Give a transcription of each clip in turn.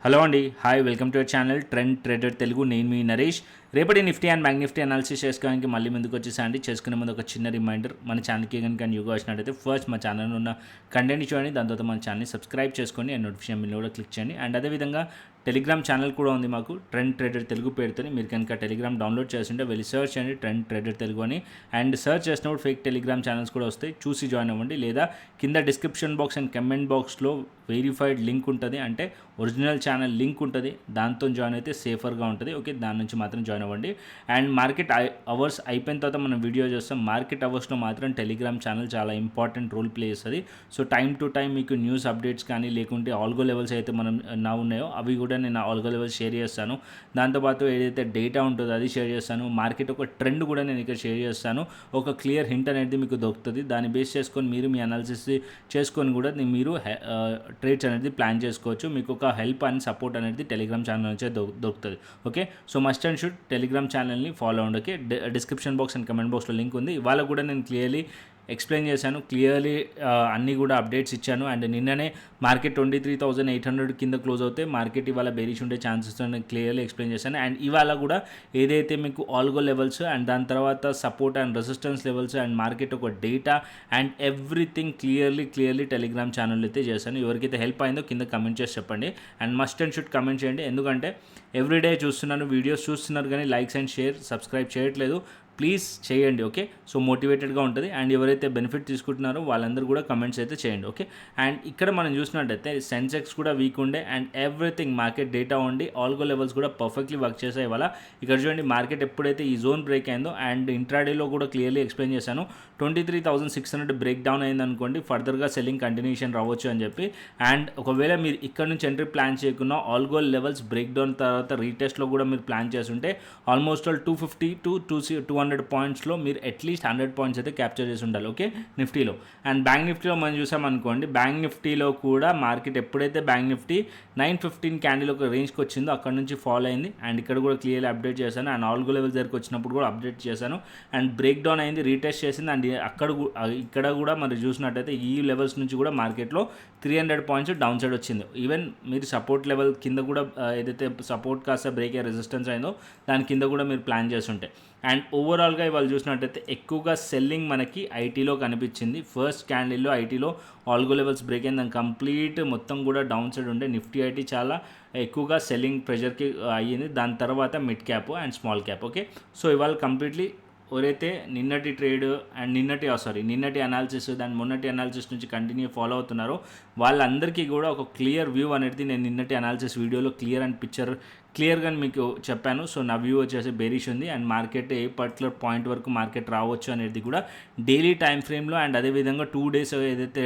Hello అండి, hi, welcome to our channel trend trader Telugu. నేను మీ నరేష్. రేపటి Nifty and bank Nifty analysis చేసుకోవడానికి మళ్ళీ ముందుకు వచ్చేసండి. చేసుకునే ముందు ఒక చిన్న రిమైండర్, మన ఛానల్కి కనుక న్యూగా వచ్చినట్టయితే ఫస్ట్ మా ఛానల్ ఉన్న కంటెంట్ చూడండి, దాని తర్వాత మన ఛానల్ని సబ్స్క్రైబ్ చేసుకోండి అండ్ నోటిఫికేషన్ బిల్ కూడా క్లిక్ చేయండి. అండ్ అదేవిధంగా టెలిగ్రామ్ ఛానల్ కూడా ఉంది మాకు, ట్రెండ్ ట్రేడర్ తెలుగు పేరుతో. మీరు కనుక టెలిగ్రామ్ డౌన్లోడ్ చేస్తుంటే వెళ్ళి సర్చ్ చేయండి ట్రెండ్ ట్రేడర్ తెలుగు అని. అండ్ సర్చ్ చేసినప్పుడు ఫేక్ టెలిగ్రామ్ ఛానల్స్ కూడా వస్తాయి, చూసి జాయిన్ అవ్వండి. లేదా కింద డిస్క్రిప్షన్ బాక్స్ అండ్ కమెంట్ బాక్స్లో వెరిఫైడ్ లింక్ ఉంటుంది, అంటే ఒరిజినల్ ఛానల్ లింక్ ఉంటుంది, దాంతో జాయిన్ అయితే సేఫర్గా ఉంటుంది. ఓకే, దాని నుంచి మాత్రం జాయిన్ అవ్వండి. అండ్ మార్కెట్ అవర్స్ అయిపోయిన తర్వాత మనం వీడియో చేస్తాం. మార్కెట్ అవర్స్లో మాత్రం టెలిగ్రామ్ ఛానల్ చాలా ఇంపార్టెంట్ రోల్ ప్లే చేస్తుంది. సో టైం టు టైం మీకు న్యూస్ అప్డేట్స్ కానీ లేకుంటే ఆల్గో లెవెల్స్ అయితే మనం నా ఉన్నాయో అవి కూడా నేను ఆల్గో లెవెల్స్ షేర్ చేస్తాను. దాంతోపాటు ఏదైతే డేటా ఉంటుందో అది షేర్ చేస్తాను. మార్కెట్ ఒక ట్రెండ్ కూడా నేను ఇక్కడ షేర్ చేస్తాను. ఒక క్లియర్ హింట్ అనేది మీకు దొరుకుతుంది. దాన్ని బేస్ చేసుకొని మీరు మీ అనాలిసిస్ చేసుకొని కూడా మీరు ట్రేడ్స్ అనేది ప్లాన్ చేసుకోవచ్చు. మీకు ఒక హెల్ప్ అండ్ సపోర్ట్ అనేది టెలిగ్రామ్ ఛానల్ నుంచే దొరుకుతుంది. Okay, so must and should Telegram ఛానల్ని ఫాలో అవ్వండి. Okay, description box and comment బాక్స్లో లింక్ ఉంది. ఇవాళ కూడా నేను క్లియర్లీ ఎక్స్ప్లెయిన్ చేశాను, క్లియర్లీ అన్నీ కూడా అప్డేట్స్ ఇచ్చాను. అండ్ నిన్ననే మార్కెట్ 23,800 కింద క్లోజ్ అవుతే మార్కెట్ ఇవాళ బేరిష్ ఉండే ఛాన్సెస్ నేను క్లియర్లీ ఎక్స్ప్లెయిన్ చేశాను. అండ్ ఇవాళ కూడా ఏదైతే మీకు ఆల్గో లెవెల్స్ అండ్ దాని తర్వాత support and resistance levels and market ఒక data and everything clearly Telegram channel అయితే చేశాను. ఎవరికైతే హెల్ప్ అయిందో కింద కమెంట్ చేసి చెప్పండి. And must and should comment చేయండి, ఎందుకంటే ఎవ్రీడే చూస్తున్నాను, వీడియోస్ చూస్తున్నారు కానీ లైక్స్ అండ్ షేర్ సబ్స్క్రైబ్ చేయట్లేదు. ప్లీజ్ చేయండి. ఓకే, సో మోటివేటెడ్గా ఉంటుంది. అండ్ ఎవరైతే బెనిఫిట్ తీసుకుంటున్నారో వాళ్ళందరూ కూడా కమెంట్స్ అయితే చేయండి. ఓకే, అండ్ ఇక్కడ మనం చూసినట్టయితే సెన్సెక్స్ కూడా వీక్ ఉండే అండ్ ఎవ్రీథింగ్ మార్కెట్ డేటా ఉండి ఆల్గో లెవెల్స్ కూడా పర్ఫెక్ట్లీ వర్క్ చేసాయి ఇవాళ. ఇక్కడ చూడండి, మార్కెట్ ఎప్పుడైతే ఈ జోన్ బ్రేక్ అయిందో అండ్ ఇంట్రాడేలో కూడా క్లియర్లీ ఎక్స్ప్లెయిన్ చేశాను, 23,600 బ్రేక్ డౌన్ అయింది అనుకోండి, ఫర్దర్గా సెల్లింగ్ కంటిన్యూషన్ రావచ్చు అని చెప్పి. అండ్ ఒకవేళ మీరు ఇక్కడ నుంచి ఎంట్రీ ప్లాన్ చేయకుండా ఆల్గో లెవెల్స్ బ్రేక్ డౌన్ తర్వాత రీటెస్ట్లో కూడా మీరు ప్లాన్ చేస్తుంటే ఆల్మోస్ట్ 250 to 200 పాయింట్స్లో మీరు అట్లీస్ట్ 100 పాయింట్స్ అయితే క్యాప్చర్ చేసి ఉండాలి. ఓకే, నిఫ్టీలో. అండ్ బ్యాంక్ నిఫ్టీలో మనం చూసామనుకోండి, బ్యాంక్ నిఫ్టీలో కూడా మార్కెట్ ఎప్పుడైతే బ్యాంక్ నిఫ్టీ 915 క్యాండిల్ ఒక రేంజ్కి వచ్చిందో అక్కడ నుంచి ఫాలో అయింది. అండ్ ఇక్కడ కూడా క్లియర్లీ అప్డేట్ చేశాను. అండ్ ఆల్గో లెవెల్ దగ్గరికి వచ్చినప్పుడు కూడా అప్డేట్ చేశాను. అండ్ బ్రేక్ డౌన్ అయింది, రీటెస్ట్ చేసింది. అండ్ ఇక్కడ కూడా మరి చూసినట్టయితే ఈ లెవెల్స్ నుంచి కూడా మార్కెట్లో 300 పాయింట్స్ డౌన్ సైడ్ వచ్చింది. ఈవెన్ మీరు సపోర్ట్ లెవెల్ కింద కూడా ఏదైతే సపోర్ట్ కాస్త బ్రేక్ అయ్యే రెసిస్టెన్స్ అయిందో దాని కింద కూడా మీరు ప్లాన్ చేస్తుంటే. అండ్ ఓవరాల్గా ఇవాళ చూసినట్టయితే ఎక్కువగా సెల్లింగ్ మనకి ఐటీలో కనిపించింది. ఫస్ట్ క్యాండిల్లో ఐటీలో ఆల్గో లెవెల్స్ బ్రేక్ అయింది, దాని కంప్లీట్ మొత్తం కూడా డౌన్ సైడ్ ఉండే. నిఫ్టీ ఐటీ చాలా ఎక్కువగా సెల్లింగ్ ప్రెషర్కి అయ్యింది. దాని తర్వాత mid cap and small cap. Okay, so ఇవాళ కంప్లీట్లీ ఎవరైతే నిన్నటి ట్రేడ్ అండ్ నిన్నటి అనాలిసిస్ దాని మొన్నటి అనాలిసిస్ నుంచి కంటిన్యూ ఫాలో అవుతున్నారో వాళ్ళందరికీ కూడా ఒక క్లియర్ వ్యూ అనేది నేను నిన్నటి అనాలిసిస్ వీడియోలో క్లియర్ అండ్ పిక్చర్ క్లియర్గా మీకు చెప్పాను. సో నా వ్యూ వచ్చేసి బేరిష్ ఉంది and market A particular point వరకు మార్కెట్ రావచ్చు అనేది కూడా డైలీ టైం ఫ్రేమ్లో అండ్ అదేవిధంగా 2 days ఏదైతే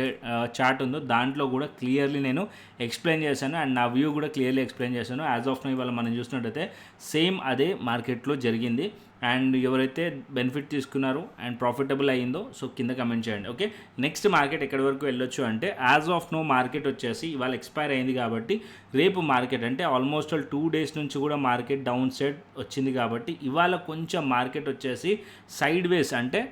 చార్ట్ ఉందో దాంట్లో కూడా క్లియర్లీ నేను ఎక్స్ప్లెయిన్ చేశాను. అండ్ నా వ్యూ కూడా క్లియర్లీ ఎక్స్ప్లెయిన్ చేశాను. యాజ్ ఆఫ్ నో ఇవాళ మనం చూసినట్టయితే సేమ్ అదే మార్కెట్లో జరిగింది. అండ్ ఎవరైతే బెనిఫిట్ తీసుకున్నారో అండ్ ప్రాఫిటబుల్ అయ్యిందో సో కింద కమెంట్ చేయండి. ఓకే, నెక్స్ట్ మార్కెట్ ఎక్కడి వరకు వెళ్ళొచ్చు అంటే యాజ్ ఆఫ్ నో మార్కెట్ వచ్చేసి ఇవాళ ఎక్స్పైర్ అయింది కాబట్టి రేపు మార్కెట్ అంటే ఆల్మోస్ట్ 2 days నుంచి కూడా మార్కెట్ డౌన్ సైడ్ వచ్చింది కాబట్టి ఇవాళ కొంచెం మార్కెట్ వచ్చేసి సైడ్ వేస్ అంటే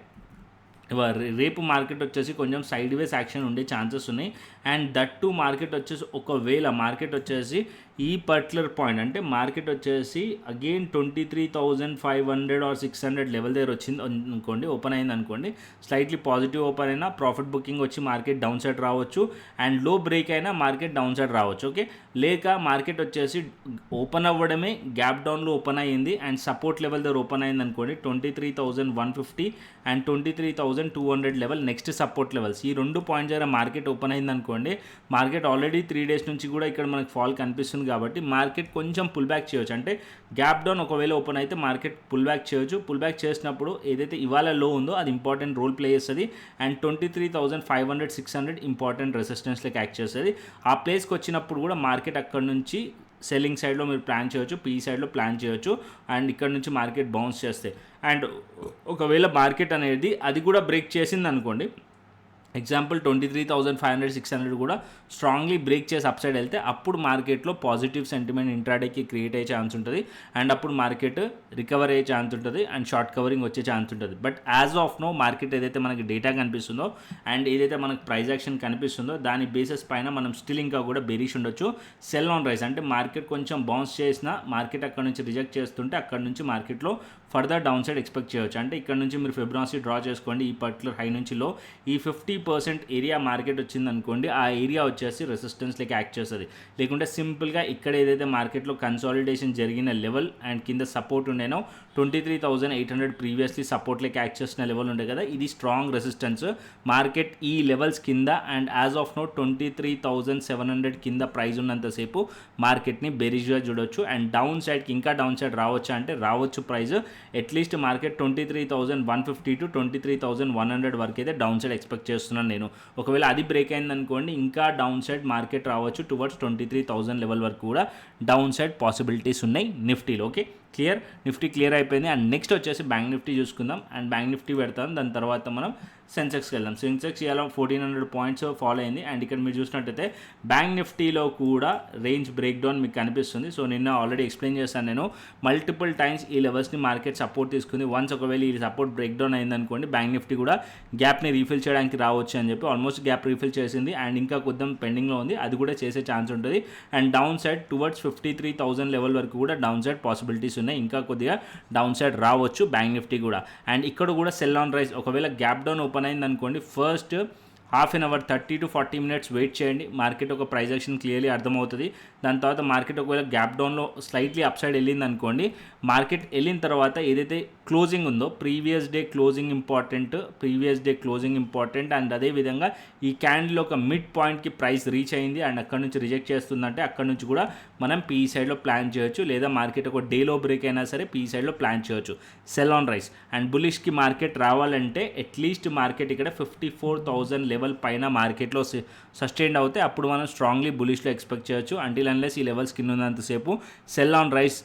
రేపు మార్కెట్ వచ్చేసి కొంచెం సైడ్ వేస్ యాక్షన్ ఉండే ఛాన్సెస్ ఉన్నాయి. అండ్ దట్ టు మార్కెట్ వచ్చేసి ఒకవేళ మార్కెట్ వచ్చేసి ఈ పర్టికులర్ పాయింట్ అంటే మార్కెట్ వచ్చేసి అగైన్ 23,500 or 600 లెవెల్ దగ్గర వచ్చింది అనుకోండి, ఓపెన్ అయింది అనుకోండి, స్లైట్లీ పాజిటివ్ ఓపెన్ అయినా ప్రాఫిట్ బుకింగ్ వచ్చి మార్కెట్ డౌన్ సైడ్ రావచ్చు అండ్ లో బ్రేక్ అయినా మార్కెట్ డౌన్ సైడ్ రావచ్చు. ఓకే, లేక మార్కెట్ వచ్చేసి ఓపెన్ అవ్వడమే గ్యాప్ డౌన్లో ఓపెన్ అయ్యింది అండ్ సపోర్ట్ లెవెల్ దగ్గర ఓపెన్ అయింది అనుకోండి, 23,150 and 23,200 level next support levels. ఈ 2 పాయింట్స్ దగ్గర మార్కెట్ ఓపెన్ అయింది అనుకోండి, మార్కెట్ ఆల్రెడీ 3 days నుంచి కూడా ఇక్కడ మనకి ఫాల్ కనిపిస్తుంది కాబట్టి మార్కెట్ కొంచెం పుల్ బ్యాక్ చేయొచ్చు. అంటే గ్యాప్ డౌన్ ఒకవేళ ఓపెన్ అయితే మార్కెట్ పుల్ బ్యాక్ చేయొచ్చు. పుల్ బ్యాక్ చేసినప్పుడు ఏదైతే ఇవాళ లో ఉందో అది ఇంపార్టెంట్ రోల్ ప్లే చేస్తుంది అండ్ 23,500 600 ఇంపార్టెంట్ రెసిస్టెన్స్ లెక్క యాక్ట్ చేస్తుంది. ఆ ప్లేస్కి వచ్చినప్పుడు కూడా మార్కెట్ అక్కడ నుంచి సెల్లింగ్ సైడ్లో మీరు ప్లాన్ చేయొచ్చు, పీ సైడ్లో ప్లాన్ చేయొచ్చు అండ్ ఇక్కడ నుంచి మార్కెట్ బౌన్స్ చేస్తే. అండ్ ఒకవేళ మార్కెట్ అనేది అది కూడా బ్రేక్ చేసింది అనుకోండి, ఎగ్జాంపుల్ 23,500 600 కూడా స్ట్రాంగ్లీ బ్రేక్ చేసి అప్ సైడ్ వెళ్తే అప్పుడు మార్కెట్లో పాజిటివ్ సెంటిమెంట్ ఇంట్రాడేకి క్రియేట్ అయ్యే ఛాన్స్ ఉంటుంది అండ్ అప్పుడు మార్కెట్ రికవర్ అయ్యే ఛాన్స్ ఉంటుంది అండ్ షార్ట్ కవరింగ్ వచ్చే ఛాన్స్ ఉంటుంది. But as of now market ఏదైతే మనకి డేటా కనిపిస్తుందో అండ్ ఏదైతే మనకి ప్రైస్ యాక్షన్ కనిపిస్తుందో దాని బేసిస్ పైన మనం స్టిల్ ఇంకా కూడా బెరిష్ ఉండొచ్చు. సెల్ ఆన్ రైస్ అంటే మార్కెట్ కొంచెం బౌన్స్ చేసినా మార్కెట్ అక్కడ నుంచి రిజెక్ట్ చేస్తుంటే అక్కడ నుంచి మార్కెట్లో ఫర్దర్ డౌన్ సైడ్ ఎక్స్పెక్ట్ చేయవచ్చు. అంటే ఇక్కడ నుంచి మీరు ఫిబొనాచి డ్రా చేసుకోండి. ఈ పర్టికులర్ హై నుంచి లో ఈ 50% ఏరియా మార్కెట్ వచ్చింది అనుకోండి, ఆ ఏరియా వచ్చేసి రెసిస్టెన్స్ లెక్క యాక్ట్ చేస్తుంది. లేకుంటే సింపుల్గా ఇక్కడ ఏదైతే మార్కెట్లో కన్సాలిడేషన్ జరిగిన లెవెల్ అండ్ కింద సపోర్ట్ ఉండేనో 23,800 ప్రీవియస్లీ సపోర్ట్ లెక్క యాక్ట్ చేసిన లెవెల్ ఉండే కదా, ఇది స్ట్రాంగ్ రెసిస్టెన్స్. మార్కెట్ ఈ లెవెల్స్ కింద అండ్ యాజ్ ఆఫ్ నో 23,700 కింద ప్రైస్ ఉన్నంతసేపు మార్కెట్ని బెరిష్గా చూడొచ్చు. అండ్ డౌన్ సైడ్కి ఇంకా డౌన్ సైడ్ రావచ్చా అంటే రావచ్చు. ప్రైస్ అట్లీస్ట్ మార్కెట్ 23,150 to 23,100 వరకు అయితే డౌన్ సైడ్ ఎక్స్పెక్ట్ చేస్తున్నాను నేను. ఒకవేళ అది బ్రేక్ అయిందనుకోండి ఇంకా డౌన్ సైడ్ మార్కెట్ రావచ్చు టువర్డ్స్ 23,000 లెవెల్ వరకు కూడా డౌన్ సైడ్ పాసిబిలిటీస్ ఉన్నాయి నిఫ్టీలో. Okay, clear. నిఫ్టీ క్లియర్ అయిపోయింది. అండ్ నెక్స్ట్ వచ్చేసి బ్యాంక్ నిఫ్టీ చూసుకుందాం. అండ్ బ్యాంక్ నిఫ్టీ పెడతాం, దాని తర్వాత మనం సెన్సెక్స్కి వెళ్దాం. సెన్సెక్స్ ఇలా 1,400 పాయింట్స్ ఫాలో అయింది. అండ్ ఇక్కడ మీరు చూసినట్టయితే బ్యాంక్ నిఫ్టీలో కూడా రేంజ్ బ్రేక్ డౌన్ మీకు కనిపిస్తుంది. సో నిన్న ఆల్రెడీ ఎక్స్ప్లెయిన్ చేశాను నేను, మల్టిపుల్ టైమ్స్ ఈ లెవెల్స్ని మార్కెట్ సపోర్ట్ తీసుకుంది. వన్స్ ఒకవేళ ఈ సపోర్ట్ బ్రేక్ డౌన్ అయిందనుకోండి బ్యాంక్ నిఫ్టీ కూడా గ్యాప్ని రీఫిల్ చేయడానికి రావచ్చు అని చెప్పి ఆల్మోస్ట్ గ్యాప్ రీఫిల్ చేసింది. అండ్ ఇంకా కొద్దిగా పెండింగ్లో ఉంది, అది కూడా చేసే ఛాన్స్ ఉంటుంది. And down side towards 53,000 level వరకు కూడా డౌన్ సైడ్ పాసిబిలిటీస్ ఉన్నాయి. ఇంకా కొద్దిగా డౌన్ సైడ్ రావచ్చు బ్యాంక్ నిఫ్టీ కూడా. అండ్ ఇక్కడ కూడా సెల్ ఆన్ రైస్. ఒకవేళ గ్యాప్ డౌన్ ఓపెన్ అయింది అనుకోండి, first half an hour 30 to 40 minutes wait చేయండి. మార్కెట్ ఒక ప్రైస్ యాక్షన్ క్లియర్లీ అర్థమవుతుంది. దాని తర్వాత మార్కెట్ ఒకవేళ గ్యాప్ డౌన్లో స్లైట్లీ అప్ సైడ్ వెళ్ళింది అనుకోండి, మార్కెట్ వెళ్ళిన తర్వాత ఏదైతే క్లోజింగ్ ఉందో previous day closing important and అదేవిధంగా ఈ క్యాండిల్ ఒక మిడ్ పాయింట్కి ప్రైస్ రీచ్ అయింది అండ్ అక్కడ నుంచి రిజెక్ట్ చేస్తుందంటే అక్కడ నుంచి కూడా మనం పీ సైడ్లో ప్లాన్ చేయొచ్చు. లేదా మార్కెట్ ఒక డేలో బ్రేక్ అయినా సరే పీ సైడ్లో ప్లాన్ చేయొచ్చు. Sell on rise. అండ్ బులిష్కి మార్కెట్ రావాలంటే అట్లీస్ట్ మార్కెట్ ఇక్కడ 54,000 లెవెల్ పైన మార్కెట్లో సస్టైన్ అవుతే అప్పుడు మనం స్ట్రాంగ్లీ బులిష్లో ఎక్స్పెక్ట్ చేయొచ్చు. అంటిల్ అన్లెస్ ఈ లెవెల్స్ కింద ఉన్నంతసేపు sell on rise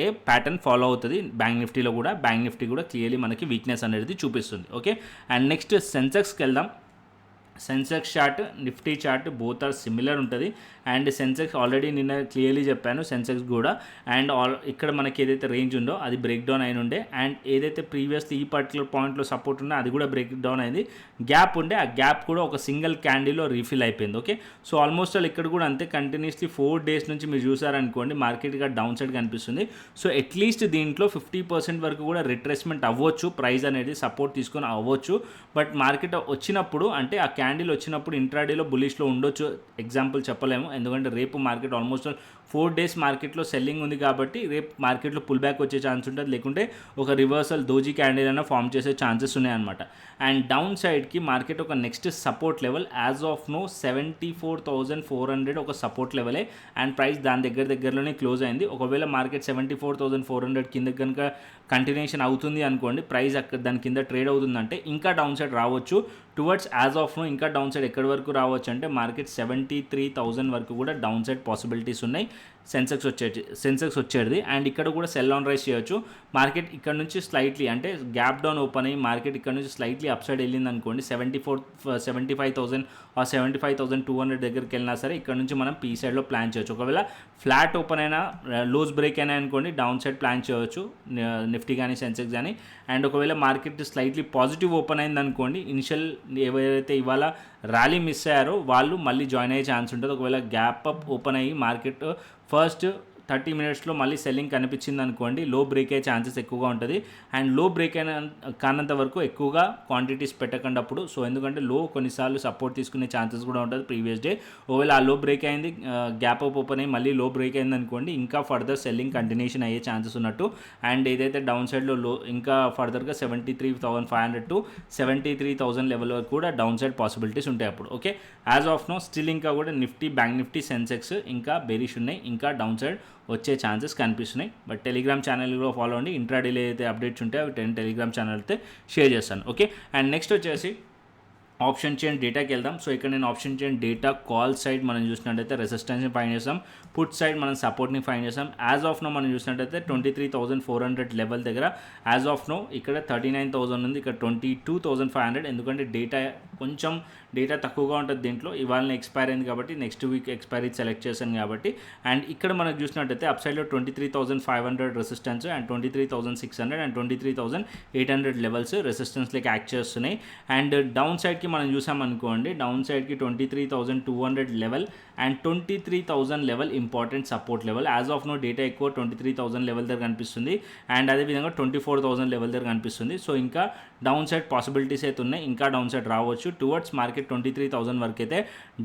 a pattern follow అవుతుంది. బ్యాంక్ నిఫ్టీలో కూడా బ్యాంక్ నిఫ్టీ కూడా క్లియర్లీ మనకి వీక్నెస్ అనేది చూపిస్తుంది. ఓకే, అండ్ నెక్స్ట్ సెన్సెక్స్కి వెళ్దాం. Sensex chart Nifty chart both are similar ఉంటుంది. అండ్ సెన్సెక్స్ ఆల్రెడీ నిన్న క్లియర్లీ చెప్పాను సెన్సెక్స్ కూడా. అండ్ ఇక్కడ మనకి ఏదైతే రేంజ్ ఉందో అది బ్రేక్ డౌన్ అయిన ఉండే అండ్ ఏదైతే ప్రీవియస్లీ ఈ పర్టికులర్ పాయింట్లో సపోర్ట్ ఉందో అది కూడా బ్రేక్ డౌన్ అయింది. గ్యాప్ ఉండే ఆ గ్యాప్ కూడా ఒక సింగిల్ క్యాండిల్లో రీఫిల్ అయిపోయింది. ఓకే, సో ఆల్మోస్ట్ ఆల్ ఇక్కడ కూడా అంతే. కంటిన్యూస్లీ 4 days నుంచి మీరు చూసారనుకోండి మార్కెట్ గా డౌన్ సైడ్ కనిపిస్తుంది. సో అట్లీస్ట్ దీంట్లో 50% వరకు కూడా రిట్రేస్మెంట్ అవ్వచ్చు, ప్రైస్ అనేది సపోర్ట్ తీసుకొని అవ్వచ్చు. బట్ మార్కెట్ వచ్చినప్పుడు అంటే ఆ క్యాండిల్ వచ్చినప్పుడు ఇంట్రాడేలో బులిష్లో ఉండొచ్చు, ఎగ్జాంపుల్ చెప్పలేము. ఎందుకంటే రేపు మార్కెట్ ఆల్మోస్ట్ 4 days మార్కెట్లో సెల్లింగ్ ఉంది కాబట్టి రేపు మార్కెట్లో పుల్ బ్యాక్ వచ్చే ఛాన్స్ ఉంటుంది. లేకుంటే ఒక రివర్సల్ దోజీ క్యాండిల్ అయినా ఫామ్ చేసే ఛాన్సెస్ ఉన్నాయన్నమాట. అండ్ డౌన్ సైడ్కి మార్కెట్ ఒక next support level as of now 74,400 ఒక సపోర్ట్ లెవెలే అండ్ ప్రైస్ దాని దగ్గరలోనే క్లోజ్ అయింది. ఒకవేళ మార్కెట్ 74,400 కింద కనుక కంటిన్యూషన్ అవుతుంది అనుకోండి, ప్రైస్ అక్కడ దాని కింద ట్రేడ్ అవుతుందంటే ఇంకా డౌన్ సైడ్ రావచ్చు టువర్డ్స్ యాజ్ ఆఫ్ నో. ఇంకా డౌన్ సైడ్ ఎక్కడి వరకు రావచ్చు అంటే మార్కెట్ 73,000 వరకు కూడా డౌన్ సైడ్ పాసిబిలిటీస్ ఉన్నాయి సెన్సెక్స్ వచ్చేది. అండ్ ఇక్కడ కూడా సెల్ ఆన్ రైస్ చేయొచ్చు. మార్కెట్ ఇక్కడ నుంచి స్లైట్లీ అంటే గ్యాప్ డౌన్ ఓపెన్ అయ్యి మార్కెట్ ఇక్కడ నుంచి స్లైట్లీ అప్ సైడ్ వెళ్ళింది అనుకోండి 75,000 ఆ 75,200 దగ్గరికి వెళ్ళినా సరే ఇక్కడ నుంచి మనం పీ సైడ్లో ప్లాన్ చేయొచ్చు. ఒకవేళ ఫ్లాట్ ఓపెన్ అయినా లోస్ బ్రేక్ అయినా అనుకోండి డౌన్ సైడ్ ప్లాన్ చేయవచ్చు నిఫ్టీ కానీ సెన్సెక్స్ కానీ. అండ్ ఒకవేళ మార్కెట్ స్లైట్లీ పాజిటివ్ ఓపెన్ అయింది అనుకోండి, ఇనిషియల్ ఎవరైతే ఇవాళ ర్యాలీ మిస్ అయ్యారో వాళ్ళు మళ్ళీ జాయిన్ అయ్యే ఛాన్స్ ఉంటుంది. ఒకవేళ గ్యాప్ అప్ ఓపెన్ అయ్యి మార్కెట్ ఫస్ట్ 30 minutesలో మళ్ళీ సెల్లింగ్ కనిపించింది అనుకోండి, లో బ్రేక్ అయ్యే ఛాన్సెస్ ఎక్కువగా ఉంటుంది. అండ్ లో బ్రేక్ అయిన కానంత వరకు ఎక్కువగా క్వాంటిటీస్ పెట్టకండి అప్పుడు. సో ఎందుకంటే లో కొన్నిసార్లు సపోర్ట్ తీసుకునే ఛాన్సెస్ కూడా ఉంటుంది ప్రీవియస్ డే. ఒకవేళ ఆ లో బ్రేక్ అయింది, గ్యాప్ అప్ ఓపెన్ అయ్యి మళ్ళీ లో బ్రేక్ అయింది అనుకోండి, ఇంకా ఫర్దర్ సెల్లింగ్ కంటిన్యూషన్ అయ్యే ఛాన్సెస్ ఉన్నట్టు. అండ్ ఏదైతే డౌన్ సైడ్లో లో ఇంకా ఫర్దర్గా 73,500 to 73,000 లెవెల్ వరకు కూడా డౌన్ సైడ్ పాసిబిలిటీస్ ఉంటాయి అప్పుడు. Okay, as of now still ఇంకా కూడా నిఫ్టీ, బ్యాంక్ నిఫ్టీ, సెన్సెక్స్ ఇంకా బెరిష్ ఉన్నాయి, ఇంకా డౌన్ సైడ్ వచ్చే ఛాన్సెస్ కనిపిస్తున్నాయి. బట్ టెలిగ్రామ్ ఛానల్ కూడా ఫాలో అవ్వండి. ఇంట్రాడేలో అయితే అప్డేట్స్ ఉంటాయి అవి టెలిగ్రామ్ ఛానల్ అయితే షేర్ చేస్తాను. ఓకే, అండ్ నెక్స్ట్ వచ్చేసి ఆప్షన్ చైన్ డేటాకి వెళ్దాం. సో ఇక్కడ నేను option chain data call side మనం చూసినట్టయితే రెసిస్టెన్స్ని ఫైండ్ చేస్తాం, పుట్ సైడ్ మనం సపోర్ట్ని ఫైండ్ చేస్తాం. యాజ్ ఆఫ్ నో మనం చూసినట్టయితే 23,400 లెవెల్ దగ్గర యాజ్ ఆఫ్ నో ఇక్కడ 39,000 ఉంది, ఇక్కడ 22,500. ఎందుకంటే డేటా కొంచెం డేటా తక్కువగా ఉంటుంది దీంట్లో. ఇవాళ ఎక్స్పైర్ అయింది కాబట్టి నెక్స్ట్ వీక్ ఎక్స్పైరీ సెలెక్ట్ చేశాను కాబట్టి. అండ్ ఇక్కడ మనకు చూసినట్టయితే అప్ సైడ్లో 23,500 రెసిస్టెన్స్ అండ్ 23,600 అండ్ 23,800 లెవెల్స్ రెసిస్టెన్స్లోకి యాక్ట్ చేస్తున్నాయి. అండ్ డౌన్ సైడ్కి మనం చూసామనుకోండి, డౌన్ సైడ్కి 23,200 level and 23,000 level important support level. As of now data ఎక్కువ 23,000 లెవెల్ దగ్గర కనిపిస్తుంది అండ్ అదేవిధంగా 24,000 లెవెల్ దగ్గర కనిపిస్తుంది. సో ఇంకా డౌన్ సైడ్ పాసిబిలిటీస్ అయితే ఉన్నాయి, ఇంకా డౌన్ సైడ్ రావచ్చు. టువర్డ్స్ మార్కెట్ 23,000 వరకు అయితే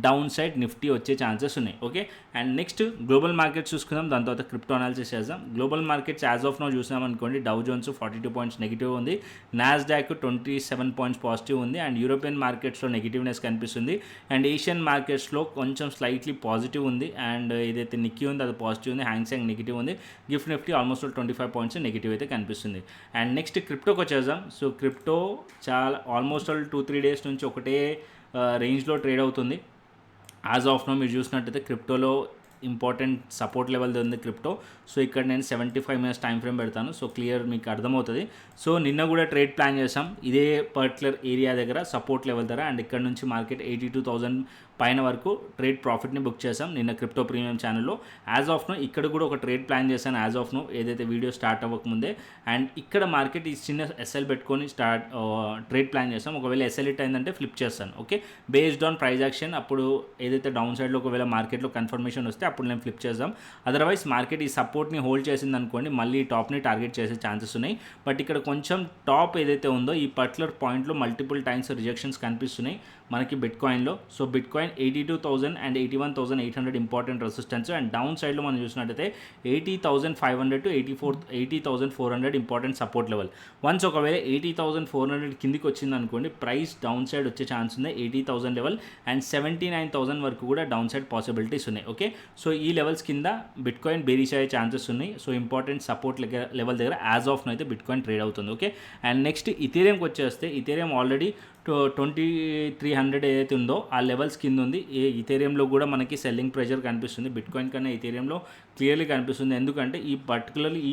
డౌన్ సైడ్ నిఫ్టీ వచ్చే ఛాన్సెస్ ఉన్నాయి. Okay, and next global markets చూసుకుందాం, దాని తర్వాత క్రిప్టో అనాలిసిస్ చేద్దాం. Global markets as of now చూసినాం అనుకోండి, డౌ జోన్స్ 42 పాయింట్స్ నెగిటివ్ ఉంది, నాస్డాక్ 27 పాయింట్స్ పాజిటివ్ ఉంది అండ్ యూరోపియన్ మార్కెట్స్లో నెగిటివ్నెస్ కనిపిస్తుంది అండ్ ఏషియన్ మార్కెట్స్లో కొంచెం స్లైట్లీ పాజిటివ్ ఉంది అండ్ ఏదైతే నిక్కీ ఉంది అది పాజిటివ్ ఉంది, హ్యాంగ్సెంగ్ నెగిటివ్ ఉంది, gift Nifty almost 25 points negative అయితే కనిపిస్తుంది. అండ్ నెక్స్ట్ క్రిప్టోకి వచ్చేద్దాం. సో క్రిప్టో చాలా ఆల్మోస్ట్ 2-3 డేస్ నుంచి ఒకటే రేంజ్లో ట్రేడ్ అవుతుంది. యాజ్ ఆఫ్ నో మీరు చూసినట్టయితే క్రిప్టోలో ఇంపార్టెంట్ సపోర్ట్ లెవెల్ ఉంది క్రిప్టో. సో ఇక్కడ నేను 75 మినిట్స్ టైం ఫ్రేమ్ పెడతాను, సో క్లియర్ మీకు అర్థమవుతుంది. సో నిన్న కూడా ట్రేడ్ ప్లాన్ చేసాం ఇదే పర్టికులర్ ఏరియా దగ్గర సపోర్ట్ లెవెల్ దగ్గర అండ్ ఇక్కడ నుంచి మార్కెట్ 82,000 పైన వరకు ట్రేడ్ ప్రాఫిట్ని బుక్ చేసాం నిన్న క్రిప్టో ప్రీమియం ఛానల్లో. యాజ్ ఆఫ్ నో ఇక్కడ కూడా ఒక ట్రేడ్ ప్లాన్ చేశాను యాజ్ ఆఫ్ నో ఏదైతే వీడియో స్టార్ట్ అవ్వకముందే. అండ్ ఇక్కడ మార్కెట్ ఈ చిన్న ఎస్ఎల్ పెట్టుకొని ట్రేడ్ ప్లాన్ చేస్తాం. ఒకవేళ ఎస్ఎల్ హిట్ అయిందంటే ఫ్లిప్ చేస్తాను. Okay, based on price action. అప్పుడు ఏదైతే డౌన్ సైడ్లో ఒకవేళ మార్కెట్లో కన్ఫర్మేషన్ వస్తే అప్పుడు నేను ఫ్లిప్ చేద్దాం. అదర్వైజ్ మార్కెట్ ఈ సపోర్ట్ని హోల్డ్ చేసింది అనుకోండి, మళ్ళీ టాప్ని టార్గెట్ చేసే ఛాన్సెస్ ఉన్నాయి. బట్ ఇక్కడ కొంచెం టాప్ ఏదైతే ఉందో ఈ పర్టికులర్ పాయింట్లో మల్టిపుల్ టైమ్స్ రిజెక్షన్స్ కనిపిస్తున్నాయి మనకి బిట్కాయిన్లో. So bitcoin 82,000 and 81,800 important resistance and down సైడ్లో మనం చూసినట్టయితే 80,500 to 80,400 important support level. Once ఒకవేళ 80,400 కిందికి వచ్చింది అనుకోండి, ప్రైస్ డౌన్ సైడ్ వచ్చే ఛాన్స్ ఉంది 80,000 లెవెల్ అండ్ 79,000 వరకు కూడా డౌన్ సైడ్ పాసిబిలిటీస్ ఉన్నాయి. ఓకే, సో ఈ లెవెల్స్ కింద బిట్కాయిన్ బేరీష్ అయ్యే ఛాన్సెస్ ఉన్నాయి. సో ఇంపార్టెంట్ సపోర్ట్ లెవెల్ దగ్గర యాజ్ ఆఫ్ అయితే బిట్కాయిన్ ట్రేడ్ అవుతుంది. ఓకే, అండ్ నెక్స్ట్ ఇథీరియంకి వచ్చేస్తే ఇథీరియం ఆల్రెడీ 2,300 ఏదైతే ఉందో ఆ లెవెల్స్ కింద ఉంది. ఈ ఇథేరియంలో కూడా మనకి సెల్లింగ్ ప్రెషర్ కనిపిస్తుంది, బిట్కాయిన్ కన్నా ఇథేరియంలో క్లియర్లీ కనిపిస్తుంది. ఎందుకంటే ఈ పర్టికులర్లీ ఈ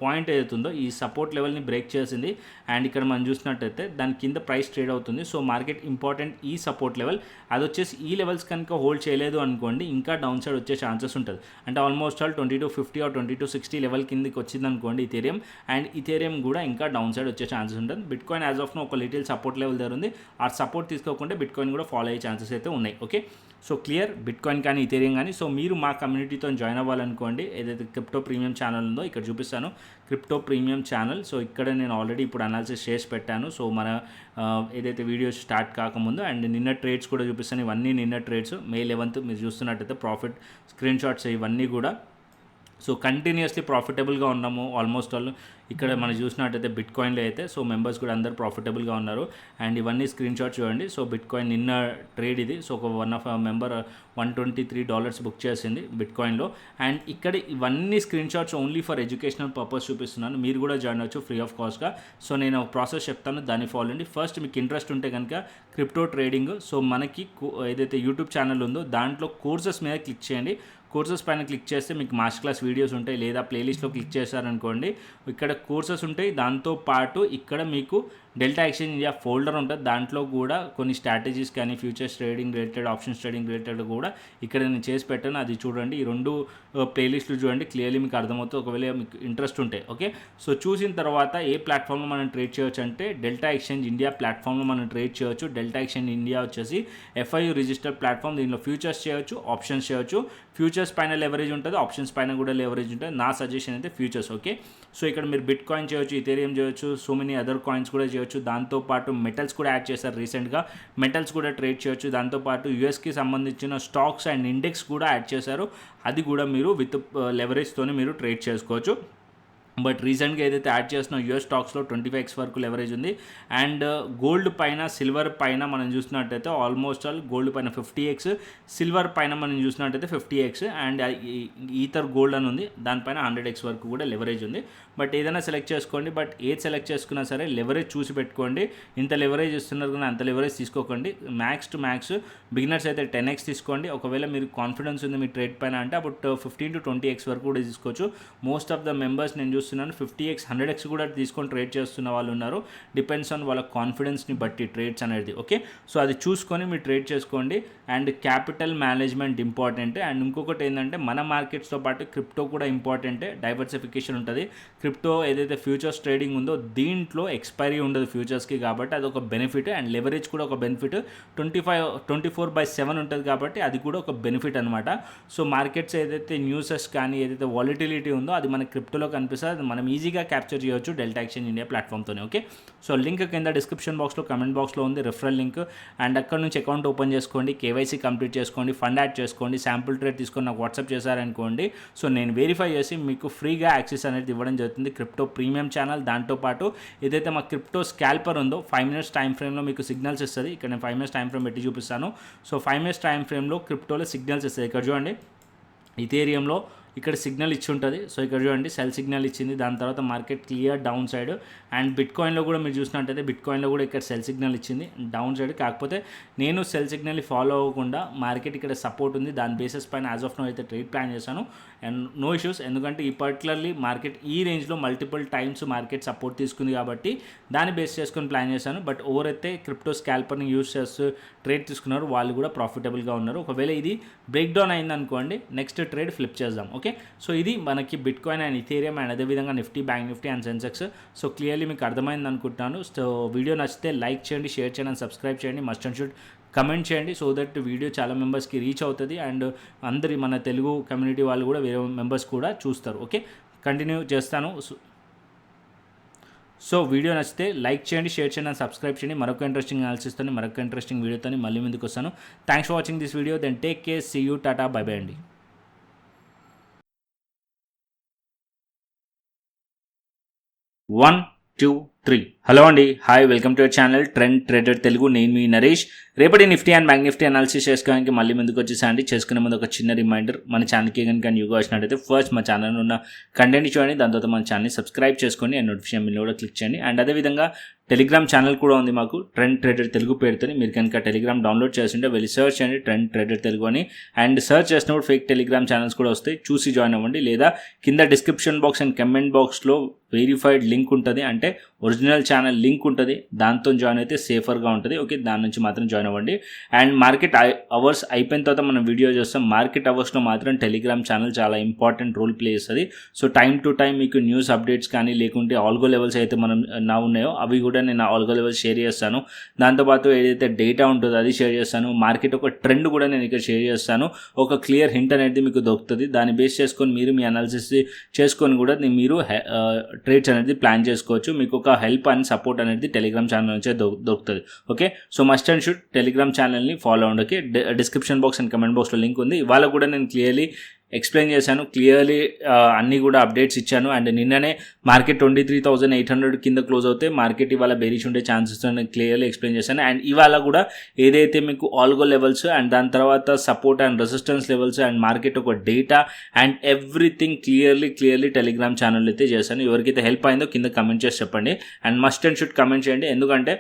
పాయింట్ ఏదైతే ఉందో ఈ సపోర్ట్ లెవెల్ని బ్రేక్ చేసింది అండ్ ఇక్కడ మనం చూసినట్టయితే దాని కింద ప్రైస్ ట్రేడ్ అవుతుంది. సో మార్కెట్ ఇంపార్టెంట్ ఈ సపోర్ట్ లెవెల్ అది వచ్చేసి ఈ లెవెల్స్ కనుక హోల్డ్ చేయలేదు అనుకోండి, ఇంకా డౌన్ సైడ్ వచ్చే ఛాన్సెస్ ఉంటుంది. అంటే ఆల్మోస్ట్ 2250 ఆర్ 2260 లెవెల్ కిందకి వచ్చింది అనుకోండి ఇథేరియం, అండ్ ఇథేరియం కూడా ఇంకా డౌన్ సైడ్ వచ్చే ఛాన్సెస్ ఉంటుంది. బిట్కాయిన్ యాజ్ ఆఫ్ ఒక లిటిల్ సపోర్ట్ లెవెల్ దగ్గర ఉంది, ఆ సపోర్ట్ తీసుకోకుండా బిట్కాయిన్ కూడా ఫాలో అయ్యే ఛాన్సెస్ అయితే ఉన్నాయి. ఓకే, సో క్లియర్ బిట్కాయిన్ కానీ ఇథేరియం కానీ. సో మీరు మా కమ్యూనిటీతో జాయిన్ అవ్వాలనుకోండి, ఏదైతే క్రిప్టో ప్రీమియం ఛానల్ ఉందో ఇక్కడ చూపిస్తాను క్రిప్టో ప్రీమియం ఛానల్. సో ఇక్కడ నేను ఆల్రెడీ ఇప్పుడు అనాలిసిస్ చేసి పెట్టాను. సో మన ఏదైతే వీడియో స్టార్ట్ కాకముందు అండ్ నిన్న ట్రేడ్స్ కూడా చూపిస్తాను. ఇవన్నీ నిన్న ట్రేడ్స్ మే 11th మీరు చూస్తున్నట్టయితే ప్రాఫిట్ స్క్రీన్ షాట్స్ ఇవన్నీ కూడా. సో కంటిన్యూస్లీ ప్రాఫిటబుల్గా ఉన్నాము ఆల్మోస్ట్ ఆల్. ఇక్కడ మనం చూసినట్టయితే బిట్కాయిన్లో అయితే సో మెంబర్స్ కూడా అందరూ ప్రాఫిటబుల్గా ఉన్నారు అండ్ ఇవన్నీ స్క్రీన్ షాట్ చూడండి. సో బిట్కాయిన్ నిన్న ట్రేడ్ ఇది. సో ఒక వన్ ఆఫ్ మెంబర్ $123 బుక్ చేసింది బిట్కాయిన్లో. అండ్ ఇక్కడ ఇవన్నీ screen shots only for educational purpose చూపిస్తున్నాను, మీరు కూడా జాయిన్ అవ్వచ్చు ఫ్రీ ఆఫ్ కాస్ట్గా. సో నేను ఒక ప్రాసెస్ చెప్తాను, దాన్ని ఫాలో అండి. ఫస్ట్ మీకు ఇంట్రెస్ట్ ఉంటే కనుక క్రిప్టో ట్రేడింగ్, సో మనకి ఏదైతే యూట్యూబ్ ఛానల్ ఉందో దాంట్లో కోర్సెస్ మీద క్లిక్ చేయండి. కోర్సెస్ పైన క్లిక్ చేస్తే మీకు మాస్టర్ క్లాస్ వీడియోస్ ఉంటాయి, లేదా ప్లేలిస్ట్లో క్లిక్ చేశారనుకోండి ఇక్కడ కోర్సెస్ ఉంటాయి. దాంతోపాటు ఇక్కడ మీకు డెల్టా ఎక్స్చేంజ్ ఇండియా ఫోల్డర్ ఉంటుంది, దాంట్లో కూడా కొన్ని స్ట్రాటజీస్ కానీ futures trading related, options trading related కూడా ఇక్కడ నేను చేసి పెట్టాను, అది చూడండి. ఈ రెండు ప్లేలిస్టులు చూడండి, క్లియర్లీ మీకు అర్థమవుతుంది ఒకవేళ మీకు ఇంట్రెస్ట్ ఉంటే. ఓకే, సో చూసిన తర్వాత ఏ ప్లాట్ఫామ్లో మనం ట్రేడ్ చేయొచ్చు అంటే డెల్టా ఎక్స్చేంజ్ ఇండియా ప్లాట్ఫామ్లో మనం ట్రేడ్ చేయొచ్చు. డెల్టా ఎక్స్చేంజ్ ఇండియా వచ్చేసి FIU రిజిస్టర్డ్ ప్లాట్ఫామ్, దీనిలో ఫ్యూచర్స్ చేయొచ్చు, ఆప్షన్స్ చేయొచ్చు. ఫ్యూచర్స్ పైన లెవరేజ్ ఉంటుంది, ఆప్షన్స్ పైన కూడా లెవరేజ్ ఉంటుంది. నా సజెషన్ అయితే ఫ్యూచర్స్. ఓకే, సో ఇక్కడ మీరు బిట్ కాయిన్ చేయొచ్చు, ఇథేరియం చేయొచ్చు, సో మెనీ అదర్ కాయిన్స్ కూడా చేయొచ్చు. దాంతోపాటు మెటల్స్ కూడా యాడ్ చేశారు రీసెంట్గా, మెటల్స్ కూడా ట్రేడ్ చేయొచ్చు. దాంతోపాటు యూఎస్కి సంబంధించిన స్టాక్స్ అండ్ ఇండెక్స్ కూడా యాడ్ చేశారు, అది కూడా మీరు విత్ లెవరేజ్తోనే మీరు ట్రేడ్ చేసుకోవచ్చు. బట్ రీసెంట్గా ఏదైతే యాడ్ చేసిన యూఎస్ స్టాక్స్లో 25x వరకు లెవరేజ్ ఉంది. అండ్ గోల్డ్ పైన సిల్వర్ పైన మనం చూసినట్టయితే ఆల్మోస్ట్ ఆల్ గోల్డ్ పైన 50x, సిల్వర్ పైన మనం చూసినట్టయితే 50x, అండ్ ఈథర్ గోల్డ్ అని ఉంది దానిపైన 100x వరకు కూడా లెవరేజ్ ఉంది. బట్ ఏదైనా సెలెక్ట్ చేసుకోండి, బట్ ఏది సెలెక్ట్ చేసుకున్నా సరే లెవరేజ్ చూసి పెట్టుకోండి. ఇంత లెవరేజ్ ఇస్తున్నారు కానీ అంత లెవరేజ్ తీసుకోకండి. మ్యాక్స్ టు మ్యాక్స్ బిగినర్స్ అయితే 10x తీసుకోండి. ఒకవేళ మీరు కాన్ఫిడెన్స్ ఉంది మీ ట్రేడ్ పైన అంటే అప్పుడు 15 to 20x వరకు కూడా తీసుకోవచ్చు. మోస్ట్ ఆఫ్ ద మెంబర్స్ నేను చూస్తున్నాను 50x 100x కూడా తీసుకొని ట్రేడ్ చేస్తున్న వాళ్ళు ఉన్నారు. డిపెండ్స్ ఆన్ వాళ్ళ కాన్ఫిడెన్స్ని బట్టి ట్రేడ్స్ అనేది. ఓకే, సో అది చూసుకొని మీరు ట్రేడ్ చేసుకోండి. And capital management important. And ఇంకొకటి ఏంటంటే మన మార్కెట్స్తో పాటు క్రిప్టో కూడా ఇంపార్టెంటే. డైవర్సిఫికేషన్ ఉంటుంది. క్రిప్టో ఏదైతే ఫ్యూచర్స్ ట్రేడింగ్ ఉందో దీంట్లో ఎక్స్పైరీ ఉండదు ఫ్యూచర్స్కి, కాబట్టి అది ఒక బెనిఫిట్. అండ్ లెవరేజ్ కూడా ఒక బెనిఫిట్. 24/7 ఉంటుంది కాబట్టి అది కూడా ఒక బెనిఫిట్ అనమాట. సో మార్కెట్స్ ఏదైతే న్యూసెస్ కానీ ఏదైతే వాలిటిలిటీ ఉందో అది మన క్రిప్టోలో కనిపిస్తుంది. అది మనం ఈజీగా క్యాప్చర్ చేయొచ్చు డెల్టా ఎక్స్చేంజ్ ఇండియా ప్లాట్ఫామ్తోనే. ఓకే, సో లింక్ కింద డిస్క్రిప్షన్ బాక్స్లో కమెంట్ బాక్స్లో ఉంది, రిఫరల్ లింక్. అండ్ అక్కడ నుంచి అకౌంట్ ఓపెన్ చేసుకోండి, కేవైసీ కంప్లీట్ చేసుకోండి, ఫండ్ యాడ్ చేసుకోండి, శాంపుల్ ట్రేడ్ తీసుకొని నాకు వాట్సాప్ చేశారనుకోండి. సో నేను వెరిఫై చేసి మీకు ఫ్రీగా యాక్సెస్ అనేది ఇవ్వడం జరుగుతుంది క్రిప్టో ప్రీమియం ఛానల్. దాంతోపాటు ఏదైతే మా క్రిప్టో స్కాల్పర్ ఉందో 5 minutes టైం ఫ్రేమ్లో మీకు సిగ్నల్స్ ఇస్తుంది. ఇక్కడ నేను 5 minutes టైం ఫ్రేమ్ పెట్టి చూపిస్తాను. సో 5 minutes టైం ఫ్రేమ్లో క్రిప్టోలో సిగ్నల్స్ ఇస్తుంది. ఇక్కడ చూడండి, ఇథేరియంలో ఇక్కడ సిగ్నల్ ఇచ్చి ఉంటుంది. సో ఇక్కడ చూడండి సెల్ సిగ్నల్ ఇచ్చింది, దాని తర్వాత market clear down side. And బిట్కాయిన్లో కూడా మీరు చూసినట్టయితే బిట్కాయిన్లో కూడా ఇక్కడ సెల్ సిగ్నల్ ఇచ్చింది డౌన్ సైడ్. కాకపోతే నేను సెల్ సిగ్నల్ని ఫాలో అవ్వకుండా మార్కెట్ ఇక్కడ సపోర్ట్ ఉంది, దాని బేసిస్ పైన యాజ్ ఆఫ్ నో అయితే ట్రేడ్ ప్లాన్ చేశాను. అండ్ నో ఇష్యూస్, ఎందుకంటే ఈ పర్టికులర్లీ మార్కెట్ ఈ రేంజ్లో మల్టిపుల్ టైమ్స్ మార్కెట్ సపోర్ట్ తీసుకుంది కాబట్టి దాన్ని బేస్ చేసుకొని ప్లాన్ చేశాను. బట్ ఎవరైతే క్రిప్టో స్కాల్పర్ని యూజ్ చేస్తూ ట్రేడ్ తీసుకున్నారు వాళ్ళు కూడా ప్రాఫిటబుల్గా ఉన్నారు. ఒకవేళ ఇది బ్రేక్ డౌన్ అయిందనుకోండి నెక్స్ట్ ట్రేడ్ ఫ్లిప్ చేద్దాం. ఓకే, సో ఇది మనకి బిట్కాయిన్ అండ్ ఇథేరియం అండ్ అదేవిధంగా Nifty, bank Nifty and Sensex. So clearly మీకు అర్థమైంది అనుకుంటున్నాను. సో వీడియో నచ్చితే లైక్ చేయండి, షేర్ చేయండి అండ్ సబ్స్క్రైబ్ చేయండి. మస్ట్ అండ్ షుడ్ కమెంట్ చేయండి సో దట్ వీడియో చాలా మెంబర్స్కి రీచ్ అవుతుంది. అండ్ అందరి మన తెలుగు కమ్యూనిటీ వాళ్ళు కూడా వేరే మెంబర్స్ కూడా చూస్తారు. ఓకే, కంటిన్యూ చేస్తాను. సో వీడియో నచ్చితే లైక్ చేయండి, షేర్ చేయండి అండ్ సబ్స్క్రైబ్ చేయండి. మరొక ఇంట్రెస్టింగ్ అనాలిసిస్తోని మరొక ఇంట్రెస్టింగ్ వీడియోతో మళ్ళీ ముందుకు వస్తాను. Thanks for watching this video. Then take care, see you, tata, bye bye అండి. 1, 2, 3. హలో అండి, hi, welcome to our channel trend trader Telugu. నేను మీ నరేష్. రేపటి Nifty and bank Nifty analysis చేసుకోవడానికి మళ్ళీ ముందుకు వచ్చేసండి. చేసుకునే ముందు ఒక చిన్న రిమైండర్, మన ఛానల్కి కనుక న్యూగా వచ్చినట్టయితే ఫస్ట్ మా ఛానల్ ఉన్న కంటెంట్ చూడండి, దాని తర్వాత మన ఛానల్ని సబ్స్క్రైబ్ చేసుకోండి అండ్ నోటిఫికేషన్ బిల్ కూడా క్లిక్ చేయండి. అండ్ అదేవిధంగా టెలిగ్రామ్ ఛానల్ కూడా ఉంది మాకు, ట్రెండ్ ట్రేడర్ తెలుగు పేరుతో. మీరు కనుక టెలిగ్రామ్ డౌన్లోడ్ చేస్తుంటే వెళ్ళి సర్చ్ చేయండి ట్రెండ్ ట్రేడర్ తెలుగు అని. అండ్ సర్చ్ చేసినప్పుడు ఫేక్ టెలిగ్రామ్ ఛానల్స్ కూడా వస్తాయి, చూసి జాయిన్ అవ్వండి. లేదా కింద డిస్క్రిప్షన్ బాక్స్ అండ్ కమెంట్ బాక్స్లో వెరిఫైడ్ లింక్ ఉంటుంది, అంటే ఒరిజినల్ ఛానల్ లింక్ ఉంటుంది, దాంతో జాయిన్ అయితే సేఫర్గా ఉంటుంది. ఓకే, దాని నుంచి మాత్రం జాయిన్ అవ్వండి. అండ్ మార్కెట్ అవర్స్ అయిపోయిన తర్వాత మనం వీడియో చేస్తాం. మార్కెట్ అవర్స్లో మాత్రం టెలిగ్రామ్ ఛానల్ చాలా ఇంపార్టెంట్ రోల్ ప్లే చేస్తుంది. సో టైం టు టైం మీకు న్యూస్ అప్డేట్స్ కానీ లేకుంటే ఆల్గో లెవెల్స్ అయితే మనం నా ఉన్నాయో అవి కూడా నేను ఆల్గో లెవెల్స్ షేర్ చేస్తాను. దాంతోపాటు ఏదైతే డేటా ఉంటుందో అది షేర్ చేస్తాను. మార్కెట్ ఒక ట్రెండ్ కూడా నేను ఇక్కడ షేర్ చేస్తాను. ఒక క్లియర్ హింట్ అనేది మీకు దొరుకుతుంది. దాన్ని బేస్ చేసుకొని మీరు మీ అనాలిసిస్ చేసుకొని కూడా మీరు ట్రేడ్స్ అనేది ప్లాన్ చేసుకోవచ్చు. మీకు ఒక హెల్ప్ అండ్ సపోర్ట్ అనేది టెలిగ్రామ్ ఛానల్ నుంచే దొరుకుతుంది. Okay, so must and should Telegram ఛానల్ని ఫాలో అవ్వండి. డిస్క్రిప్షన్ బాక్స్ అండ్ కమెంట్ బాక్స్లో లింక్ ఉంది. ఇవాళ కూడా నేను క్లియర్లీ ఎక్స్ప్లెయిన్ చేశాను, క్లియర్లీ అన్నీ కూడా అప్డేట్స్ ఇచ్చాను. అండ్ నిన్ననే మార్కెట్ 23,800 కింద క్లోజ్ అవుతే మార్కెట్ ఇవాళ బేరిష్ ఉండే ఛాన్సెస్ నేను క్లియర్లీ ఎక్స్ప్లెయిన్ చేశాను. అండ్ ఇవాళ కూడా ఏదైతే మీకు ఆల్గో లెవెల్స్ అండ్ దాని తర్వాత support and resistance levels and market ఒక data and everything clearly Telegram channel అయితే చేశాను. ఎవరికైతే హెల్ప్ అయిందో కింద కమెంట్ చేసి చెప్పండి. And must and should comment చేయండి, ఎందుకంటే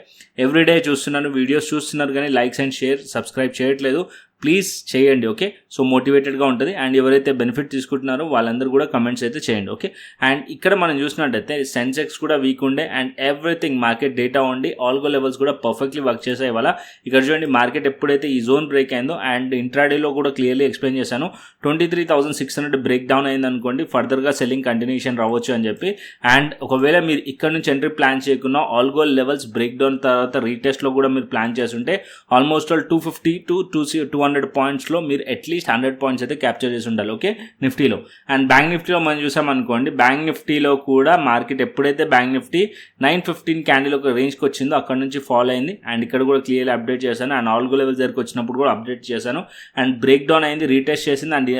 ఎవ్రీడే చూస్తున్నాను, వీడియోస్ చూస్తున్నారు కానీ లైక్స్ అండ్ షేర్ సబ్స్క్రైబ్ చేయట్లేదు. ప్లీజ్ చేయండి. ఓకే, సో మోటివేటెడ్గా ఉంటుంది. అండ్ ఎవరైతే బెనిఫిట్ తీసుకుంటున్నారో వాళ్ళందరూ కూడా కమెంట్స్ అయితే చేయండి. ఓకే, అండ్ ఇక్కడ మనం చూసినట్టయితే సెన్సెక్స్ కూడా వీక్ ఉండే అండ్ ఎవ్రీథింగ్ మార్కెట్ డేటా ఉండి ఆల్గో లెవెల్స్ కూడా పర్ఫెక్ట్లీ వర్క్ చేసాయి. ఇవాళ ఇక్కడ చూడండి మార్కెట్ ఎప్పుడైతే ఈ జోన్ బ్రేక్ అయిందో అండ్ ఇంట్రాడేలో కూడా క్లియర్లీ ఎక్స్ప్లెయిన్ చేశాను, 23,600 బ్రేక్ డౌన్ అయింది అనుకోండి, ఫర్దర్గా సెల్లింగ్ కంటిన్యూషన్ రావచ్చు అని చెప్పి. అండ్ ఒకవేళ మీరు ఇక్కడ నుంచి ఎంట్రీ ప్లాన్ చేయకుండా ఆల్గో లెవెల్స్ బ్రేక్ డౌన్ తర్వాత రీటెస్ట్లో కూడా మీరు ప్లాన్ చేస్తుంటే ఆల్మోస్ట్ 250 to 200 పాయింట్స్లో మీరు అట్లీస్ట్ 100 పాయింట్స్ అయితే క్యాప్చర్ చేసి ఉండాలి. ఓకే, నిఫ్టీలో. అండ్ బ్యాంక్ నిఫ్టీలో మనం చూసామనుకోండి, బ్యాంక్ నిఫ్టీలో కూడా మార్కెట్ ఎప్పుడైతే బ్యాంక్ నిఫ్టీ 915 క్యాండిల్ ఒక రేంజ్కి వచ్చిందో అక్కడ నుంచి ఫాలో అయింది. అండ్ ఇక్కడ కూడా క్లియర్లీ అప్డేట్ చేశాను. అండ్ ఆల్గో లెవెల్ దగ్గరికి వచ్చినప్పుడు కూడా అప్డేట్ చేశాను. అండ్ బ్రేక్ డౌన్ అయింది, రీటెస్ట్ చేసింది. అండ్